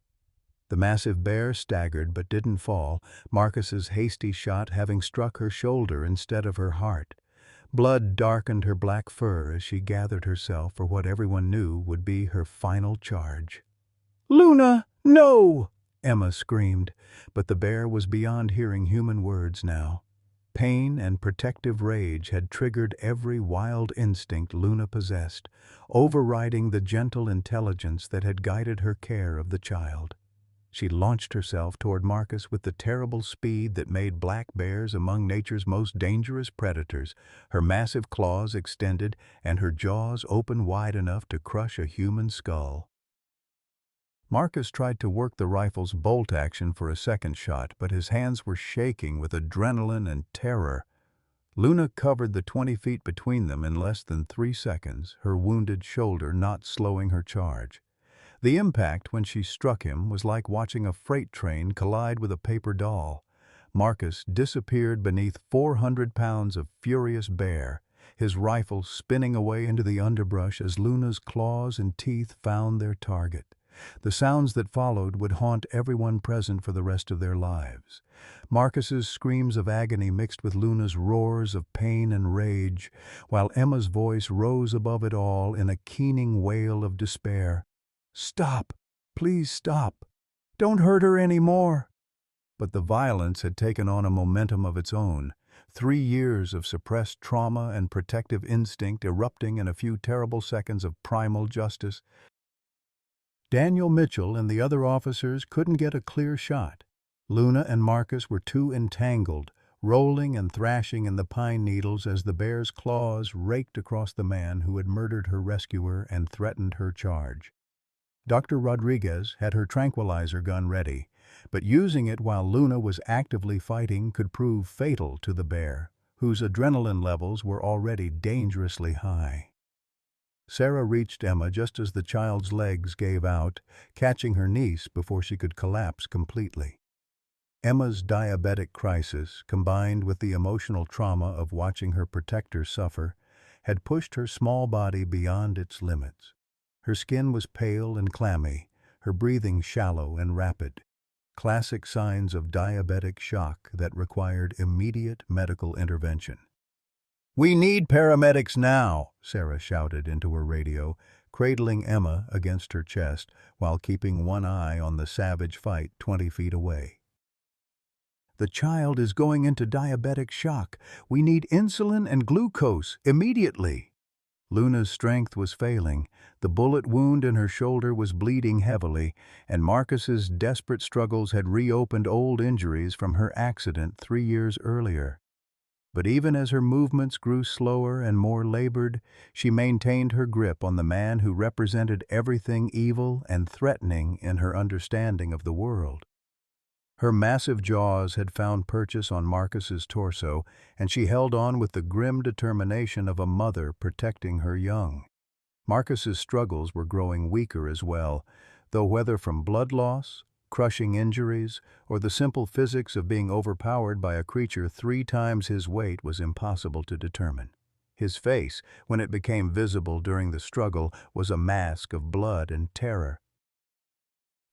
The massive bear staggered but didn't fall, Marcus's hasty shot having struck her shoulder instead of her heart. Blood darkened her black fur as she gathered herself for what everyone knew would be her final charge. "Luna, no!" Emma screamed, but the bear was beyond hearing human words now. Pain and protective rage had triggered every wild instinct Luna possessed, overriding the gentle intelligence that had guided her care of the child. She launched herself toward Marcus with the terrible speed that made black bears among nature's most dangerous predators, her massive claws extended and her jaws open wide enough to crush a human skull. Marcus tried to work the rifle's bolt action for a second shot, but his hands were shaking with adrenaline and terror. Luna covered the 20 feet between them in less than 3 seconds, her wounded shoulder not slowing her charge. The impact when she struck him was like watching a freight train collide with a paper doll. Marcus disappeared beneath 400 pounds of furious bear, his rifle spinning away into the underbrush as Luna's claws and teeth found their target. The sounds that followed would haunt everyone present for the rest of their lives. Marcus's screams of agony mixed with Luna's roars of pain and rage, while Emma's voice rose above it all in a keening wail of despair. "Stop! Please stop! Don't hurt her anymore!" But the violence had taken on a momentum of its own. 3 years of suppressed trauma and protective instinct erupting in a few terrible seconds of primal justice. Daniel Mitchell and the other officers couldn't get a clear shot. Luna and Marcus were too entangled, rolling and thrashing in the pine needles as the bear's claws raked across the man who had murdered her rescuer and threatened her charge. Dr. Rodriguez had her tranquilizer gun ready, but using it while Luna was actively fighting could prove fatal to the bear, whose adrenaline levels were already dangerously high. Sarah reached Emma just as the child's legs gave out, catching her niece before she could collapse completely. Emma's diabetic crisis, combined with the emotional trauma of watching her protector suffer, had pushed her small body beyond its limits. Her skin was pale and clammy, her breathing shallow and rapid, classic signs of diabetic shock that required immediate medical intervention. "We need paramedics now," Sarah shouted into her radio, cradling Emma against her chest while keeping one eye on the savage fight 20 feet away. "The child is going into diabetic shock. We need insulin and glucose immediately." Luna's strength was failing, the bullet wound in her shoulder was bleeding heavily, and Marcus's desperate struggles had reopened old injuries from her accident 3 years earlier. But even as her movements grew slower and more labored, she maintained her grip on the man who represented everything evil and threatening in her understanding of the world. Her massive jaws had found purchase on Marcus's torso, and she held on with the grim determination of a mother protecting her young. Marcus's struggles were growing weaker as well, though whether from blood loss, crushing injuries, or the simple physics of being overpowered by a creature 3 times his weight was impossible to determine. His face, when it became visible during the struggle, was a mask of blood and terror.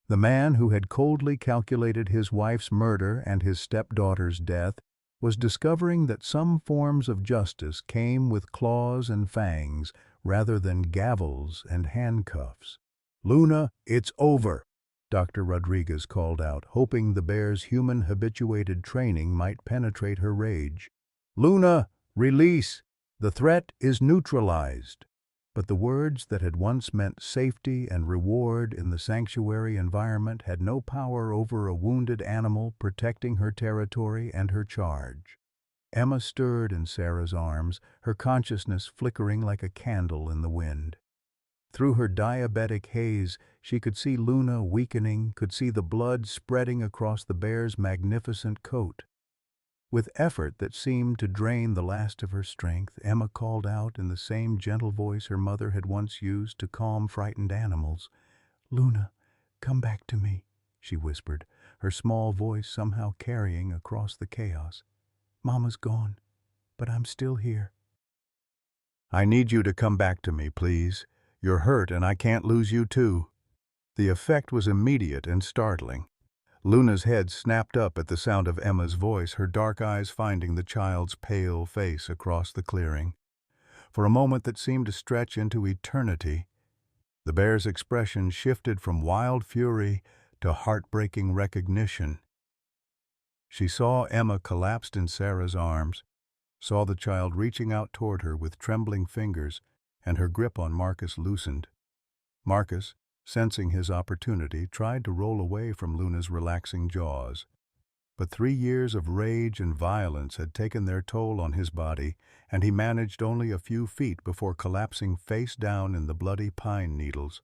The man who had coldly calculated his wife's murder and his stepdaughter's death was discovering that some forms of justice came with claws and fangs rather than gavels and handcuffs. "Luna, it's over," Dr. Rodriguez called out, hoping the bear's human-habituated training might penetrate her rage. "Luna, release! The threat is neutralized." But the words that had once meant safety and reward in the sanctuary environment had no power over a wounded animal protecting her territory and her charge. Emma stirred in Sarah's arms, her consciousness flickering like a candle in the wind. Through her diabetic haze, she could see Luna weakening, could see the blood spreading across the bear's magnificent coat. With effort that seemed to drain the last of her strength, Emma called out in the same gentle voice her mother had once used to calm frightened animals. "Luna, come back to me," she whispered, her small voice somehow carrying across the chaos. "Mama's gone, but I'm still here." "I need you to come back to me, please. You're hurt and I can't lose you too." The effect was immediate and startling. Luna's head snapped up at the sound of Emma's voice, her dark eyes finding the child's pale face across the clearing. For a moment that seemed to stretch into eternity, the bear's expression shifted from wild fury to heartbreaking recognition. She saw Emma collapsed in Sarah's arms, saw the child reaching out toward her with trembling fingers, and her grip on Marcus loosened. Marcus, sensing his opportunity, tried to roll away from Luna's relaxing jaws. But 3 years of rage and violence had taken their toll on his body, and he managed only a few feet before collapsing face down in the bloody pine needles.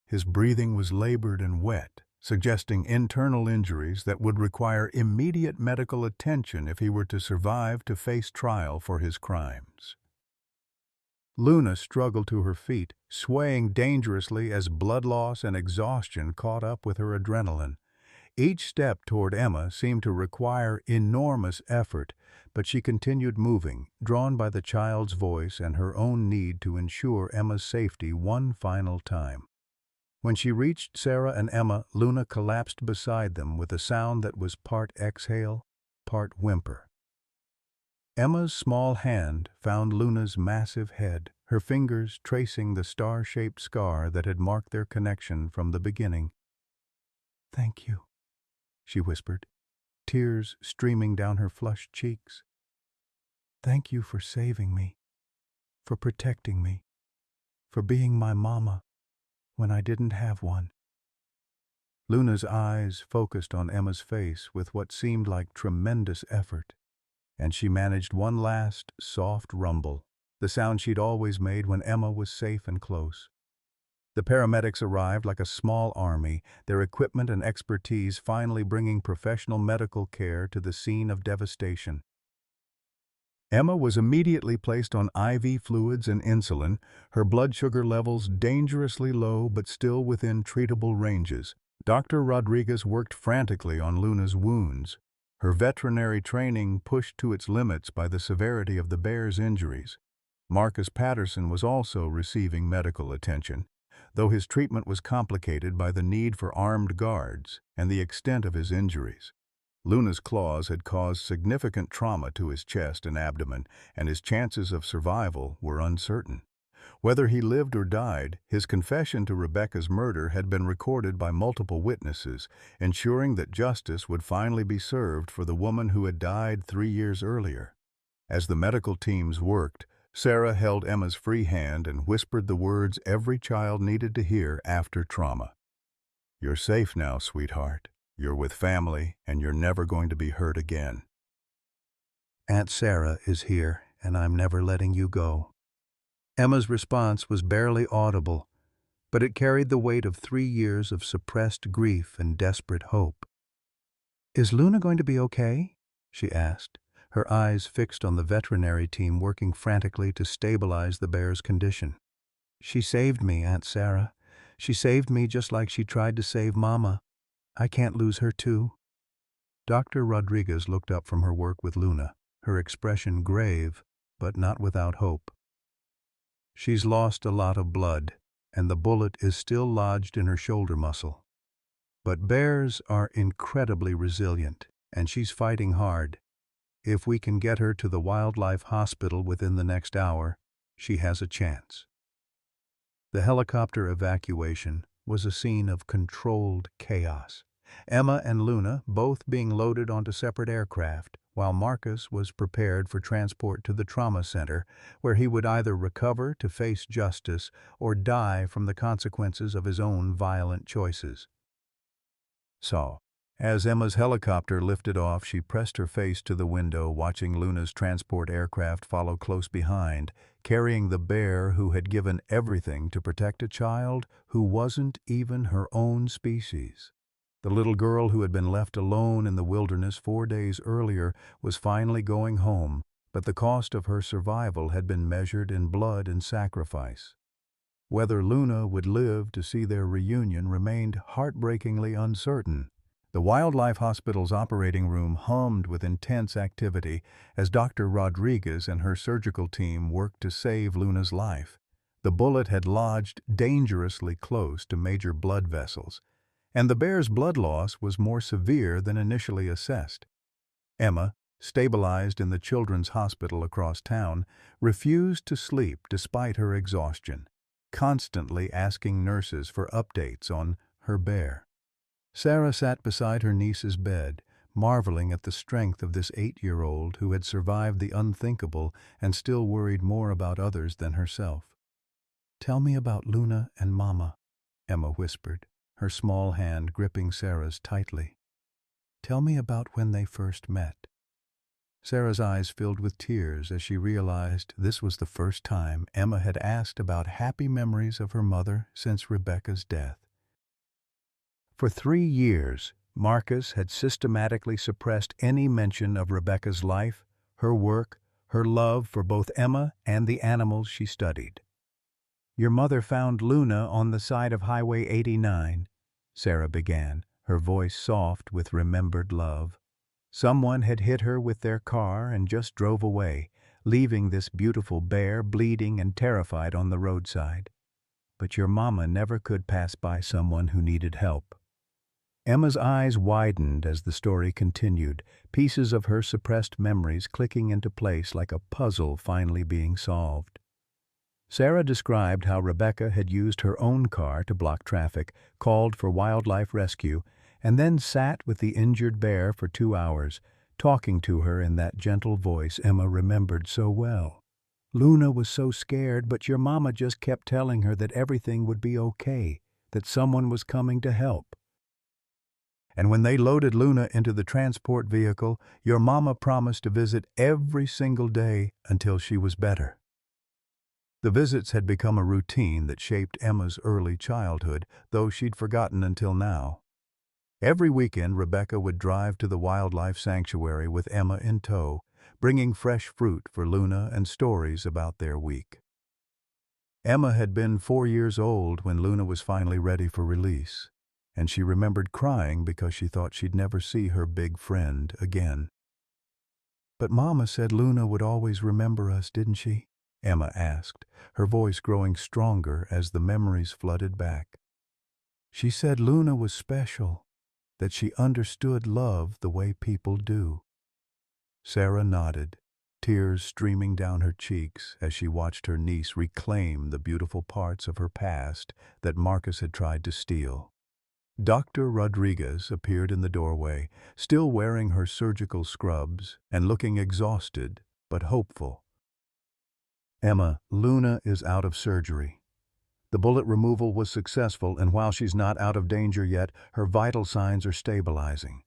His breathing was labored and wet, suggesting internal injuries that would require immediate medical attention if he were to survive to face trial for his crimes. Luna struggled to her feet, swaying dangerously as blood loss and exhaustion caught up with her adrenaline. Each step toward Emma seemed to require enormous effort, but she continued moving, drawn by the child's voice and her own need to ensure Emma's safety one final time. When she reached Sarah and Emma, Luna collapsed beside them with a sound that was part exhale, part whimper. Emma's small hand found Luna's massive head, her fingers tracing the star-shaped scar that had marked their connection from the beginning. "Thank you," she whispered, tears streaming down her flushed cheeks. "Thank you for saving me, for protecting me, for being my mama when I didn't have one." Luna's eyes focused on Emma's face with what seemed like tremendous effort, and she managed one last, soft rumble, the sound she'd always made when Emma was safe and close. The paramedics arrived like a small army, their equipment and expertise finally bringing professional medical care to the scene of devastation. Emma was immediately placed on IV fluids and insulin, her blood sugar levels dangerously low but still within treatable ranges. Dr. Rodriguez worked frantically on Luna's wounds, her veterinary training pushed to its limits by the severity of the bear's injuries. Marcus Patterson was also receiving medical attention, though his treatment was complicated by the need for armed guards and the extent of his injuries. Luna's claws had caused significant trauma to his chest and abdomen, and his chances of survival were uncertain. Whether he lived or died, his confession to Rebecca's murder had been recorded by multiple witnesses, ensuring that justice would finally be served for the woman who had died 3 years earlier. As the medical teams worked, Sarah held Emma's free hand and whispered the words every child needed to hear after trauma. "You're safe now, sweetheart. You're with family, and you're never going to be hurt again. Aunt Sarah is here, and I'm never letting you go." Emma's response was barely audible, but it carried the weight of 3 years of suppressed grief and desperate hope. "Is Luna going to be okay?" she asked, her eyes fixed on the veterinary team working frantically to stabilize the bear's condition. "She saved me, Aunt Sarah. She saved me just like she tried to save Mama. I can't lose her too." Dr. Rodriguez looked up from her work with Luna, her expression grave, but not without hope. "She's lost a lot of blood, and the bullet is still lodged in her shoulder muscle. But bears are incredibly resilient, and she's fighting hard. If we can get her to the wildlife hospital within the next hour, she has a chance." The helicopter evacuation was a scene of controlled chaos. Emma and Luna both being loaded onto separate aircraft, while Marcus was prepared for transport to the trauma center, where he would either recover to face justice or die from the consequences of his own violent choices. So, as Emma's helicopter lifted off, she pressed her face to the window, watching Luna's transport aircraft follow close behind, carrying the bear who had given everything to protect a child who wasn't even her own species. The little girl who had been left alone in the wilderness 4 days earlier was finally going home, but the cost of her survival had been measured in blood and sacrifice. Whether Luna would live to see their reunion remained heartbreakingly uncertain. The Wildlife Hospital's operating room hummed with intense activity as Dr. Rodriguez and her surgical team worked to save Luna's life. The bullet had lodged dangerously close to major blood vessels, and the bear's blood loss was more severe than initially assessed. Emma, stabilized in the children's hospital across town, refused to sleep despite her exhaustion, constantly asking nurses for updates on her bear. Sarah sat beside her niece's bed, marveling at the strength of this 8-year-old who had survived the unthinkable and still worried more about others than herself. "Tell me about Luna and Mama," Emma whispered, her small hand gripping Sarah's tightly. "Tell me about when they first met." Sarah's eyes filled with tears as she realized this was the first time Emma had asked about happy memories of her mother since Rebecca's death. For 3 years, Marcus had systematically suppressed any mention of Rebecca's life, her work, her love for both Emma and the animals she studied. "Your mother found Luna on the side of Highway 89, Sarah began, her voice soft with remembered love. "Someone had hit her with their car and just drove away, leaving this beautiful bear bleeding and terrified on the roadside. But your mama never could pass by someone who needed help." Emma's eyes widened as the story continued, pieces of her suppressed memories clicking into place like a puzzle finally being solved. Sarah described how Rebecca had used her own car to block traffic, called for wildlife rescue, and then sat with the injured bear for 2 hours, talking to her in that gentle voice Emma remembered so well. "Luna was so scared, but your mama just kept telling her that everything would be okay, that someone was coming to help. And when they loaded Luna into the transport vehicle, your mama promised to visit every single day until she was better." The visits had become a routine that shaped Emma's early childhood, though she'd forgotten until now. Every weekend, Rebecca would drive to the wildlife sanctuary with Emma in tow, bringing fresh fruit for Luna and stories about their week. Emma had been 4 years old when Luna was finally ready for release, and she remembered crying because she thought she'd never see her big friend again. "But Mama said Luna would always remember us, didn't she?" Emma asked, her voice growing stronger as the memories flooded back. "She said Luna was special, that she understood love the way people do." Sarah nodded, tears streaming down her cheeks as she watched her niece reclaim the beautiful parts of her past that Marcus had tried to steal. Dr. Rodriguez appeared in the doorway, still wearing her surgical scrubs and looking exhausted but hopeful. "Emma, Luna is out of surgery. The bullet removal was successful, and while she's not out of danger yet, her vital signs are stabilizing."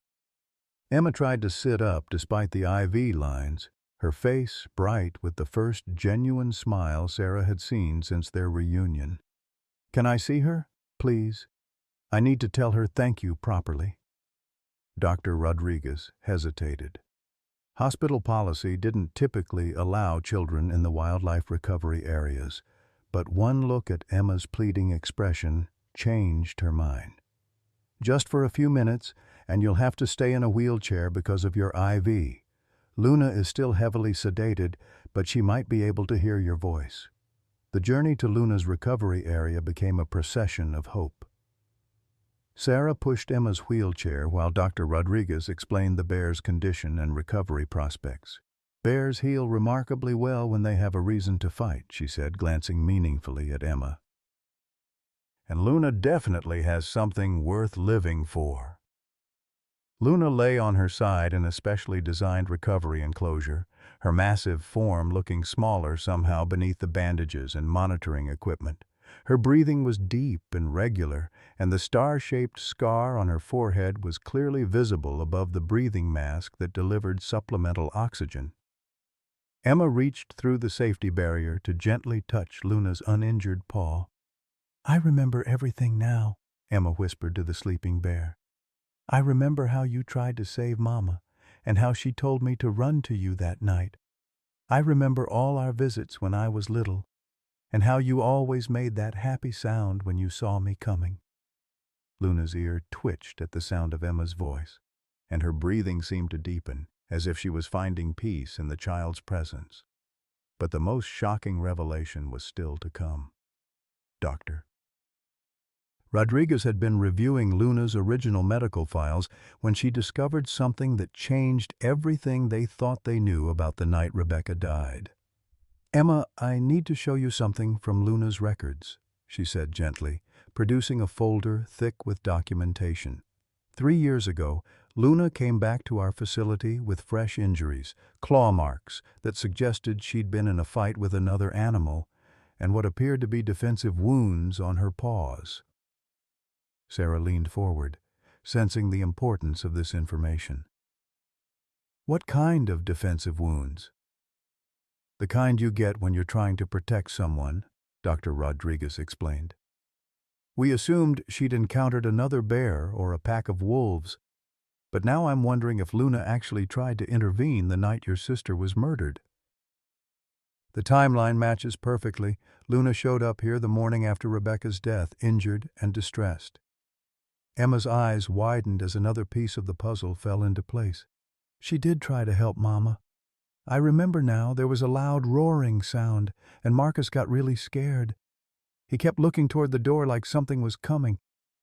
Emma tried to sit up despite the IV lines, her face bright with the first genuine smile Sarah had seen since their reunion. "Can I see her, please? I need to tell her thank you properly." Dr. Rodriguez hesitated. Hospital policy didn't typically allow children in the wildlife recovery areas, but one look at Emma's pleading expression changed her mind. "Just for a few minutes, and you'll have to stay in a wheelchair because of your IV. Luna is still heavily sedated, but she might be able to hear your voice." The journey to Luna's recovery area became a procession of hope. Sarah pushed Emma's wheelchair while Dr. Rodriguez explained the bear's condition and recovery prospects. "Bears heal remarkably well when they have a reason to fight," she said, glancing meaningfully at Emma. "And Luna definitely has something worth living for." Luna lay on her side in a specially designed recovery enclosure, her massive form looking smaller somehow beneath the bandages and monitoring equipment. Her breathing was deep and regular, and the star-shaped scar on her forehead was clearly visible above the breathing mask that delivered supplemental oxygen. Emma reached through the safety barrier to gently touch Luna's uninjured paw. "I remember everything now," Emma whispered to the sleeping bear. "I remember how you tried to save Mama, and how she told me to run to you that night. I remember all our visits when I was little, and how you always made that happy sound when you saw me coming." Luna's ear twitched at the sound of Emma's voice, and her breathing seemed to deepen, as if she was finding peace in the child's presence. But the most shocking revelation was still to come. Dr. Rodriguez had been reviewing Luna's original medical files when she discovered something that changed everything they thought they knew about the night Rebecca died. "Emma, I need to show you something from Luna's records," she said gently, producing a folder thick with documentation. 3 years ago, Luna came back to our facility with fresh injuries, claw marks that suggested she'd been in a fight with another animal, and what appeared to be defensive wounds on her paws. Sarah leaned forward, sensing the importance of this information. "What kind of defensive wounds?" "The kind you get when you're trying to protect someone," Dr. Rodriguez explained. "We assumed she'd encountered another bear or a pack of wolves, but now I'm wondering if Luna actually tried to intervene the night your sister was murdered." "The timeline matches perfectly. Luna showed up here the morning after Rebecca's death, injured and distressed." Emma's eyes widened as another piece of the puzzle fell into place. "She did try to help Mama. I remember now, there was a loud roaring sound, and Marcus got really scared. He kept looking toward the door like something was coming.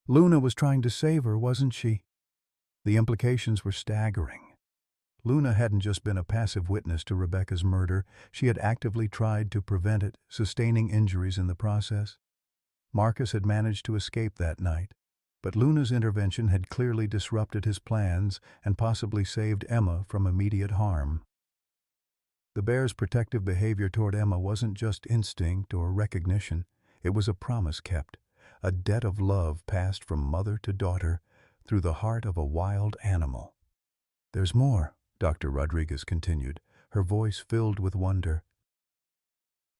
Luna was trying to save her, wasn't she?" The implications were staggering. Luna hadn't just been a passive witness to Rebecca's murder, she had actively tried to prevent it, sustaining injuries in the process. Marcus had managed to escape that night, but Luna's intervention had clearly disrupted his plans and possibly saved Emma from immediate harm. The bear's protective behavior toward Emma wasn't just instinct or recognition. It was a promise kept, a debt of love passed from mother to daughter through the heart of a wild animal. "There's more," Dr. Rodriguez continued, her voice filled with wonder.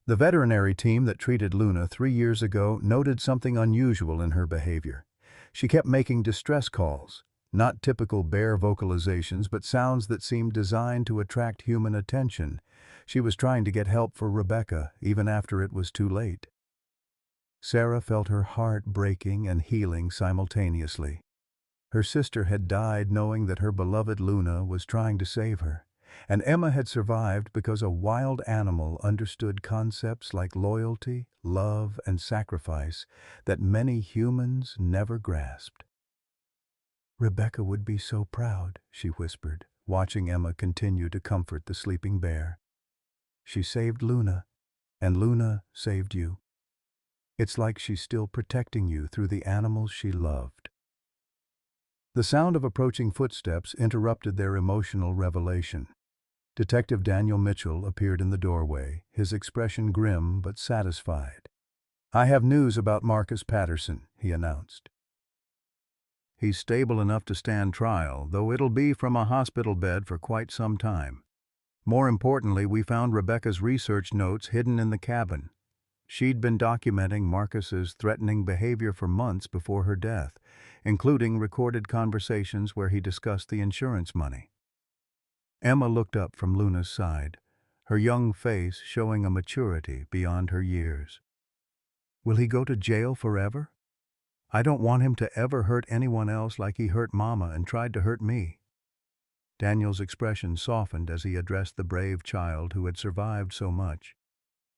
"The veterinary team that treated Luna 3 years ago noted something unusual in her behavior. She kept making distress calls, not typical bear vocalizations, but sounds that seemed designed to attract human attention. She was trying to get help for Rebecca, even after it was too late." Sarah felt her heart breaking and healing simultaneously. Her sister had died knowing that her beloved Luna was trying to save her, and Emma had survived because a wild animal understood concepts like loyalty, love, and sacrifice that many humans never grasped. "Rebecca would be so proud," she whispered, watching Emma continue to comfort the sleeping bear. She saved Luna, and Luna saved you. It's like she's still protecting you through the animals she loved." The sound of approaching footsteps interrupted their emotional revelation. Detective Daniel Mitchell appeared in the doorway, his expression grim but satisfied. "I have news about Marcus Patterson," he announced. "He's stable enough to stand trial, though it'll be from a hospital bed for quite some time. More importantly, we found Rebecca's research notes hidden in the cabin. She'd been documenting Marcus's threatening behavior for months before her death, including recorded conversations where he discussed the insurance money." Emma looked up from Luna's side, her young face showing a maturity beyond her years. "Will he go to jail forever? I don't want him to ever hurt anyone else like he hurt Mama and tried to hurt me." Daniel's expression softened as he addressed the brave child who had survived so much.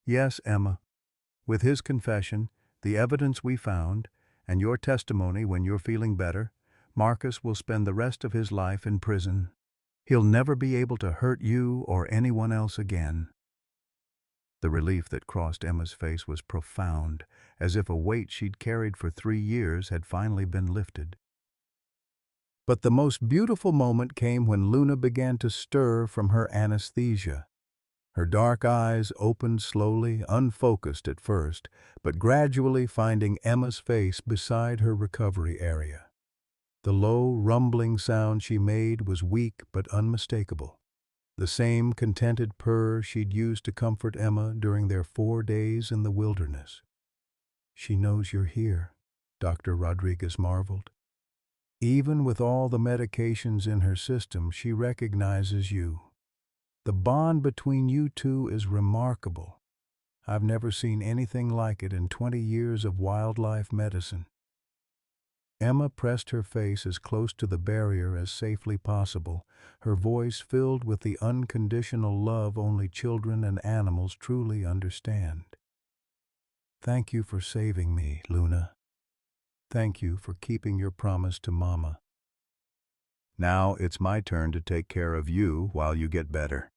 "Yes, Emma. With his confession, the evidence we found, and your testimony when you're feeling better, Marcus will spend the rest of his life in prison. He'll never be able to hurt you or anyone else again." The relief that crossed Emma's face was profound, as if a weight she'd carried for 3 years had finally been lifted. But the most beautiful moment came when Luna began to stir from her anesthesia. Her dark eyes opened slowly, unfocused at first, but gradually finding Emma's face beside her recovery area. The low, rumbling sound she made was weak but unmistakable. The same contented purr she'd used to comfort Emma during their 4 days in the wilderness. "She knows you're here," Dr. Rodriguez marveled. "Even with all the medications in her system, she recognizes you. The bond between you two is remarkable. I've never seen anything like it in 20 years of wildlife medicine." Emma pressed her face as close to the barrier as safely possible, her voice filled with the unconditional love only children and animals truly understand. "Thank you for saving me, Luna. Thank you for keeping your promise to Mama. Now it's my turn to take care of you while you get better."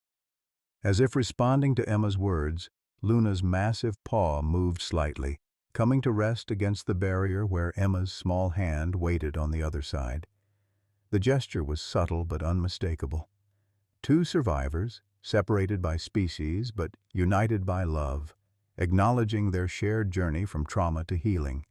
As if responding to Emma's words, Luna's massive paw moved slightly, coming to rest against the barrier where Emma's small hand waited on the other side. The gesture was subtle but unmistakable. Two survivors, separated by species but united by love, acknowledging their shared journey from trauma to healing.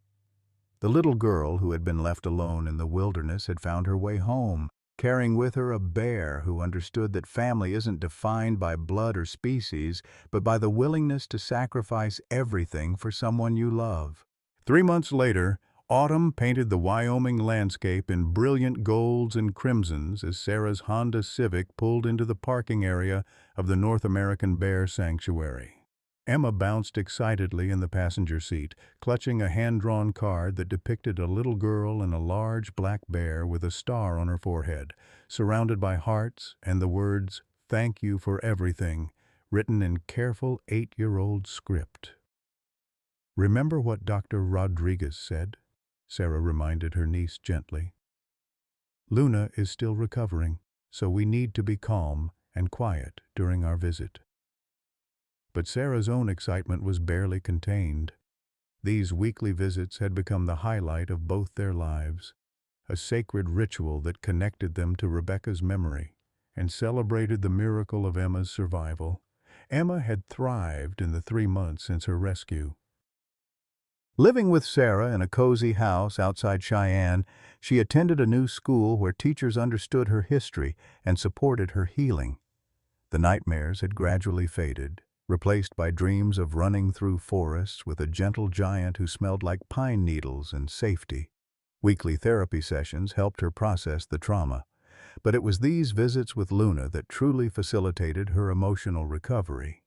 The little girl who had been left alone in the wilderness had found her way home, carrying with her a bear who understood that family isn't defined by blood or species, but by the willingness to sacrifice everything for someone you love. 3 months later, autumn painted the Wyoming landscape in brilliant golds and crimsons as Sarah's Honda Civic pulled into the parking area of the North American Bear Sanctuary. Emma bounced excitedly in the passenger seat, clutching a hand-drawn card that depicted a little girl and a large black bear with a star on her forehead, surrounded by hearts and the words, "Thank you for everything," written in careful 8-year-old script. "Remember what Dr. Rodriguez said?" Sarah reminded her niece gently. "Luna is still recovering, so we need to be calm and quiet during our visit." But Sarah's own excitement was barely contained. These weekly visits had become the highlight of both their lives, a sacred ritual that connected them to Rebecca's memory and celebrated the miracle of Emma's survival. Emma had thrived in the 3 months since her rescue. Living with Sarah in a cozy house outside Cheyenne, she attended a new school where teachers understood her history and supported her healing. The nightmares had gradually faded, replaced by dreams of running through forests with a gentle giant who smelled like pine needles and safety. Weekly therapy sessions helped her process the trauma, but it was these visits with Luna that truly facilitated her emotional recovery.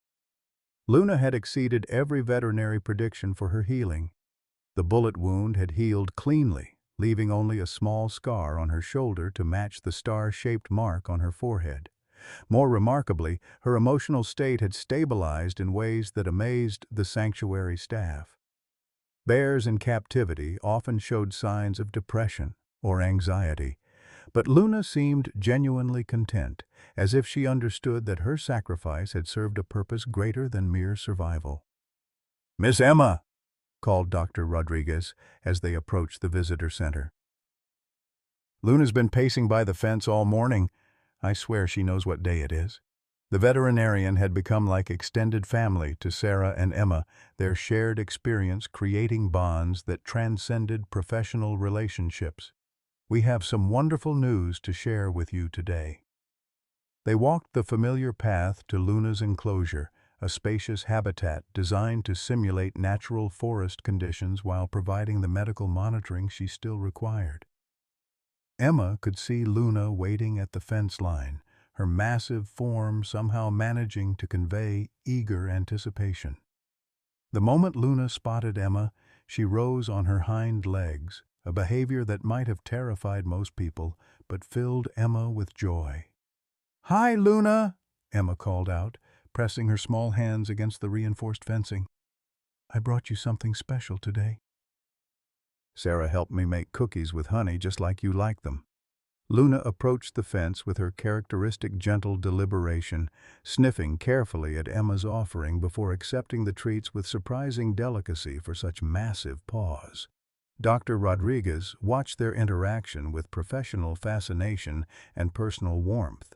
Luna had exceeded every veterinary prediction for her healing. The bullet wound had healed cleanly, leaving only a small scar on her shoulder to match the star-shaped mark on her forehead. More remarkably, her emotional state had stabilized in ways that amazed the sanctuary staff. Bears in captivity often showed signs of depression or anxiety, But Luna seemed genuinely content, as if she understood that her sacrifice had served a purpose greater than mere survival. "Miss Emma!" called Dr. Rodriguez as they approached the visitor center. "Luna's been pacing by the fence all morning. I swear she knows what day it is." The veterinarian had become like extended family to Sarah and Emma, their shared experience creating bonds that transcended professional relationships. "We have some wonderful news to share with you today." They walked the familiar path to Luna's enclosure, a spacious habitat designed to simulate natural forest conditions while providing the medical monitoring she still required. Emma could see Luna waiting at the fence line, her massive form somehow managing to convey eager anticipation. The moment Luna spotted Emma, she rose on her hind legs, a behavior that might have terrified most people, but filled Emma with joy. "Hi, Luna!" Emma called out, pressing her small hands against the reinforced fencing. "I brought you something special today. Sarah helped me make cookies with honey just like you like them." Luna approached the fence with her characteristic gentle deliberation, sniffing carefully at Emma's offering before accepting the treats with surprising delicacy for such massive paws. Dr. Rodriguez watched their interaction with professional fascination and personal warmth.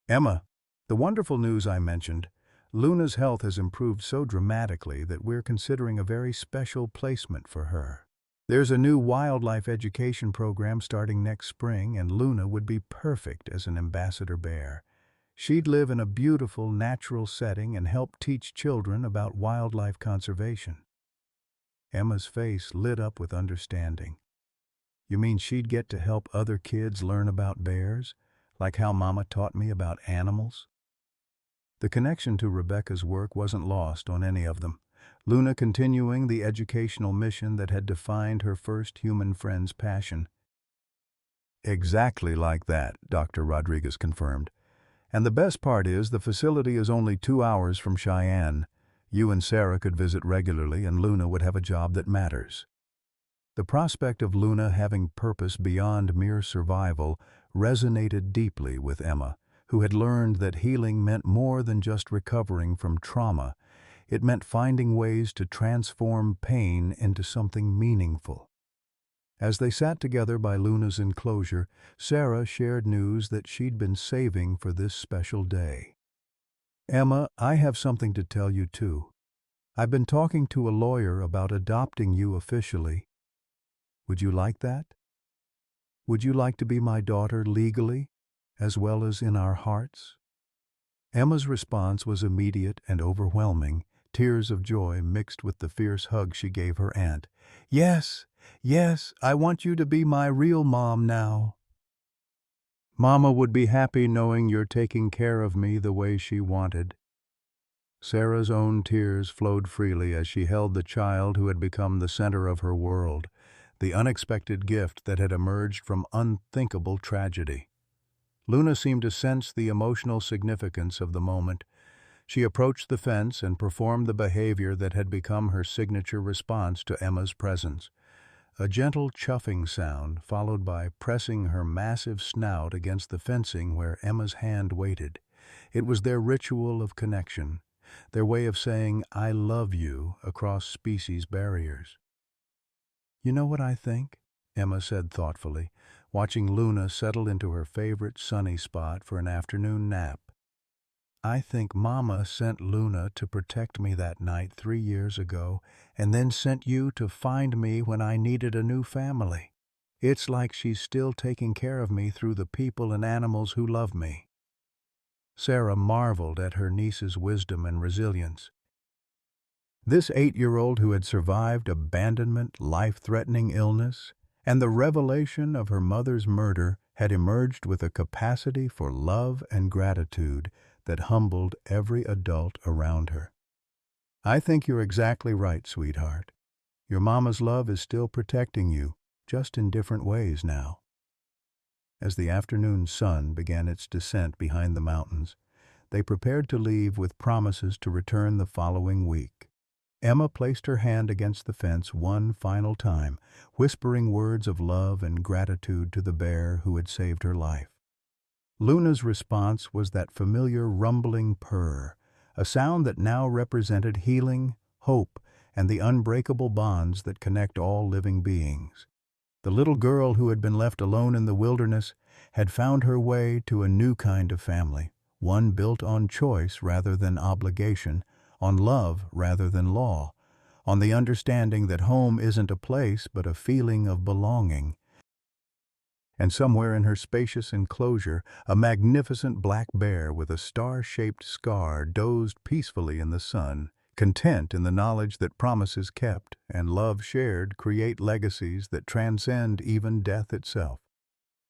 "Emma, the wonderful news I mentioned, Luna's health has improved so dramatically that we're considering a very special placement for her. There's a new wildlife education program starting next spring, and Luna would be perfect as an ambassador bear. She'd live in a beautiful, natural setting and help teach children about wildlife conservation." Emma's face lit up with understanding. "You mean she'd get to help other kids learn about bears, like how Mama taught me about animals?" The connection to Rebecca's work wasn't lost on any of them, Luna continuing the educational mission that had defined her first human friend's passion. "Exactly like that," Dr. Rodriguez confirmed. "And the best part is the facility is only 2 hours from Cheyenne. You and Sarah could visit regularly and Luna would have a job that matters." The prospect of Luna having purpose beyond mere survival resonated deeply with Emma, who had learned that healing meant more than just recovering from trauma. It meant finding ways to transform pain into something meaningful. As they sat together by Luna's enclosure, Sarah shared news that she'd been saving for this special day. "Emma, I have something to tell you too. I've been talking to a lawyer about adopting you officially. Would you like that? Would you like to be my daughter legally, as well as in our hearts?" Emma's response was immediate and overwhelming, tears of joy mixed with the fierce hug she gave her aunt. "Yes, yes, I want you to be my real mom now. Mama would be happy knowing you're taking care of me the way she wanted." Sarah's own tears flowed freely as she held the child who had become the center of her world, the unexpected gift that had emerged from unthinkable tragedy. Luna seemed to sense the emotional significance of the moment. She approached the fence and performed the behavior that had become her signature response to Emma's presence. A gentle chuffing sound, followed by pressing her massive snout against the fencing where Emma's hand waited. It was their ritual of connection, their way of saying, "I love you," across species barriers. "You know what I think?" Emma said thoughtfully, watching Luna settle into her favorite sunny spot for an afternoon nap. "I think Mama sent Luna to protect me that night 3 years ago, and then sent you to find me when I needed a new family. It's like she's still taking care of me through the people and animals who love me." Sarah marveled at her niece's wisdom and resilience. This 8-year-old who had survived abandonment, life-threatening illness, and the revelation of her mother's murder had emerged with a capacity for love and gratitude that humbled every adult around her. "I think you're exactly right, sweetheart. Your mama's love is still protecting you, just in different ways now." As the afternoon sun began its descent behind the mountains, they prepared to leave with promises to return the following week. Emma placed her hand against the fence one final time, whispering words of love and gratitude to the bear who had saved her life. Luna's response was that familiar rumbling purr, a sound that now represented healing, hope, and the unbreakable bonds that connect all living beings. The little girl who had been left alone in the wilderness had found her way to a new kind of family, one built on choice rather than obligation, on love rather than law, on the understanding that home isn't a place but a feeling of belonging. And somewhere in her spacious enclosure, a magnificent black bear with a star-shaped scar dozed peacefully in the sun, content in the knowledge that promises kept and love shared create legacies that transcend even death itself.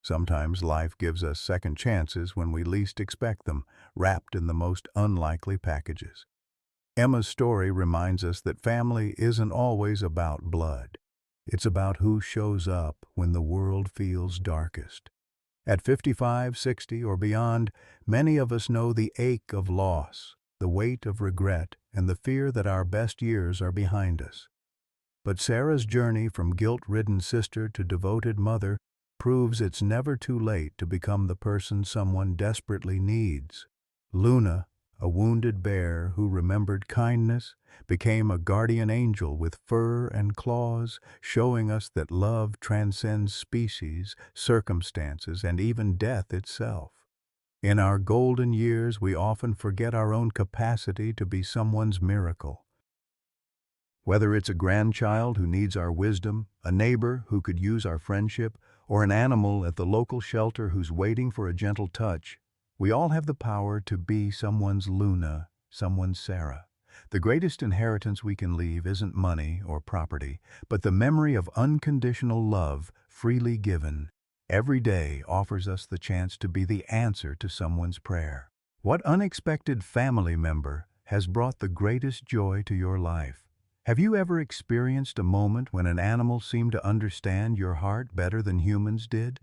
Sometimes life gives us second chances when we least expect them, wrapped in the most unlikely packages. Emma's story reminds us that family isn't always about blood. It's about who shows up when the world feels darkest. At 55, 60, or beyond, many of us know the ache of loss, the weight of regret, and the fear that our best years are behind us. But Sarah's journey from guilt-ridden sister to devoted mother proves it's never too late to become the person someone desperately needs. Luna, a wounded bear who remembered kindness, became a guardian angel with fur and claws, showing us that love transcends species, circumstances, and even death itself. In our golden years, we often forget our own capacity to be someone's miracle. Whether it's a grandchild who needs our wisdom, a neighbor who could use our friendship, or an animal at the local shelter who's waiting for a gentle touch, we all have the power to be someone's Luna, someone's Sarah. The greatest inheritance we can leave isn't money or property, but the memory of unconditional love freely given. Every day offers us the chance to be the answer to someone's prayer. What unexpected family member has brought the greatest joy to your life? Have you ever experienced a moment when an animal seemed to understand your heart better than humans did?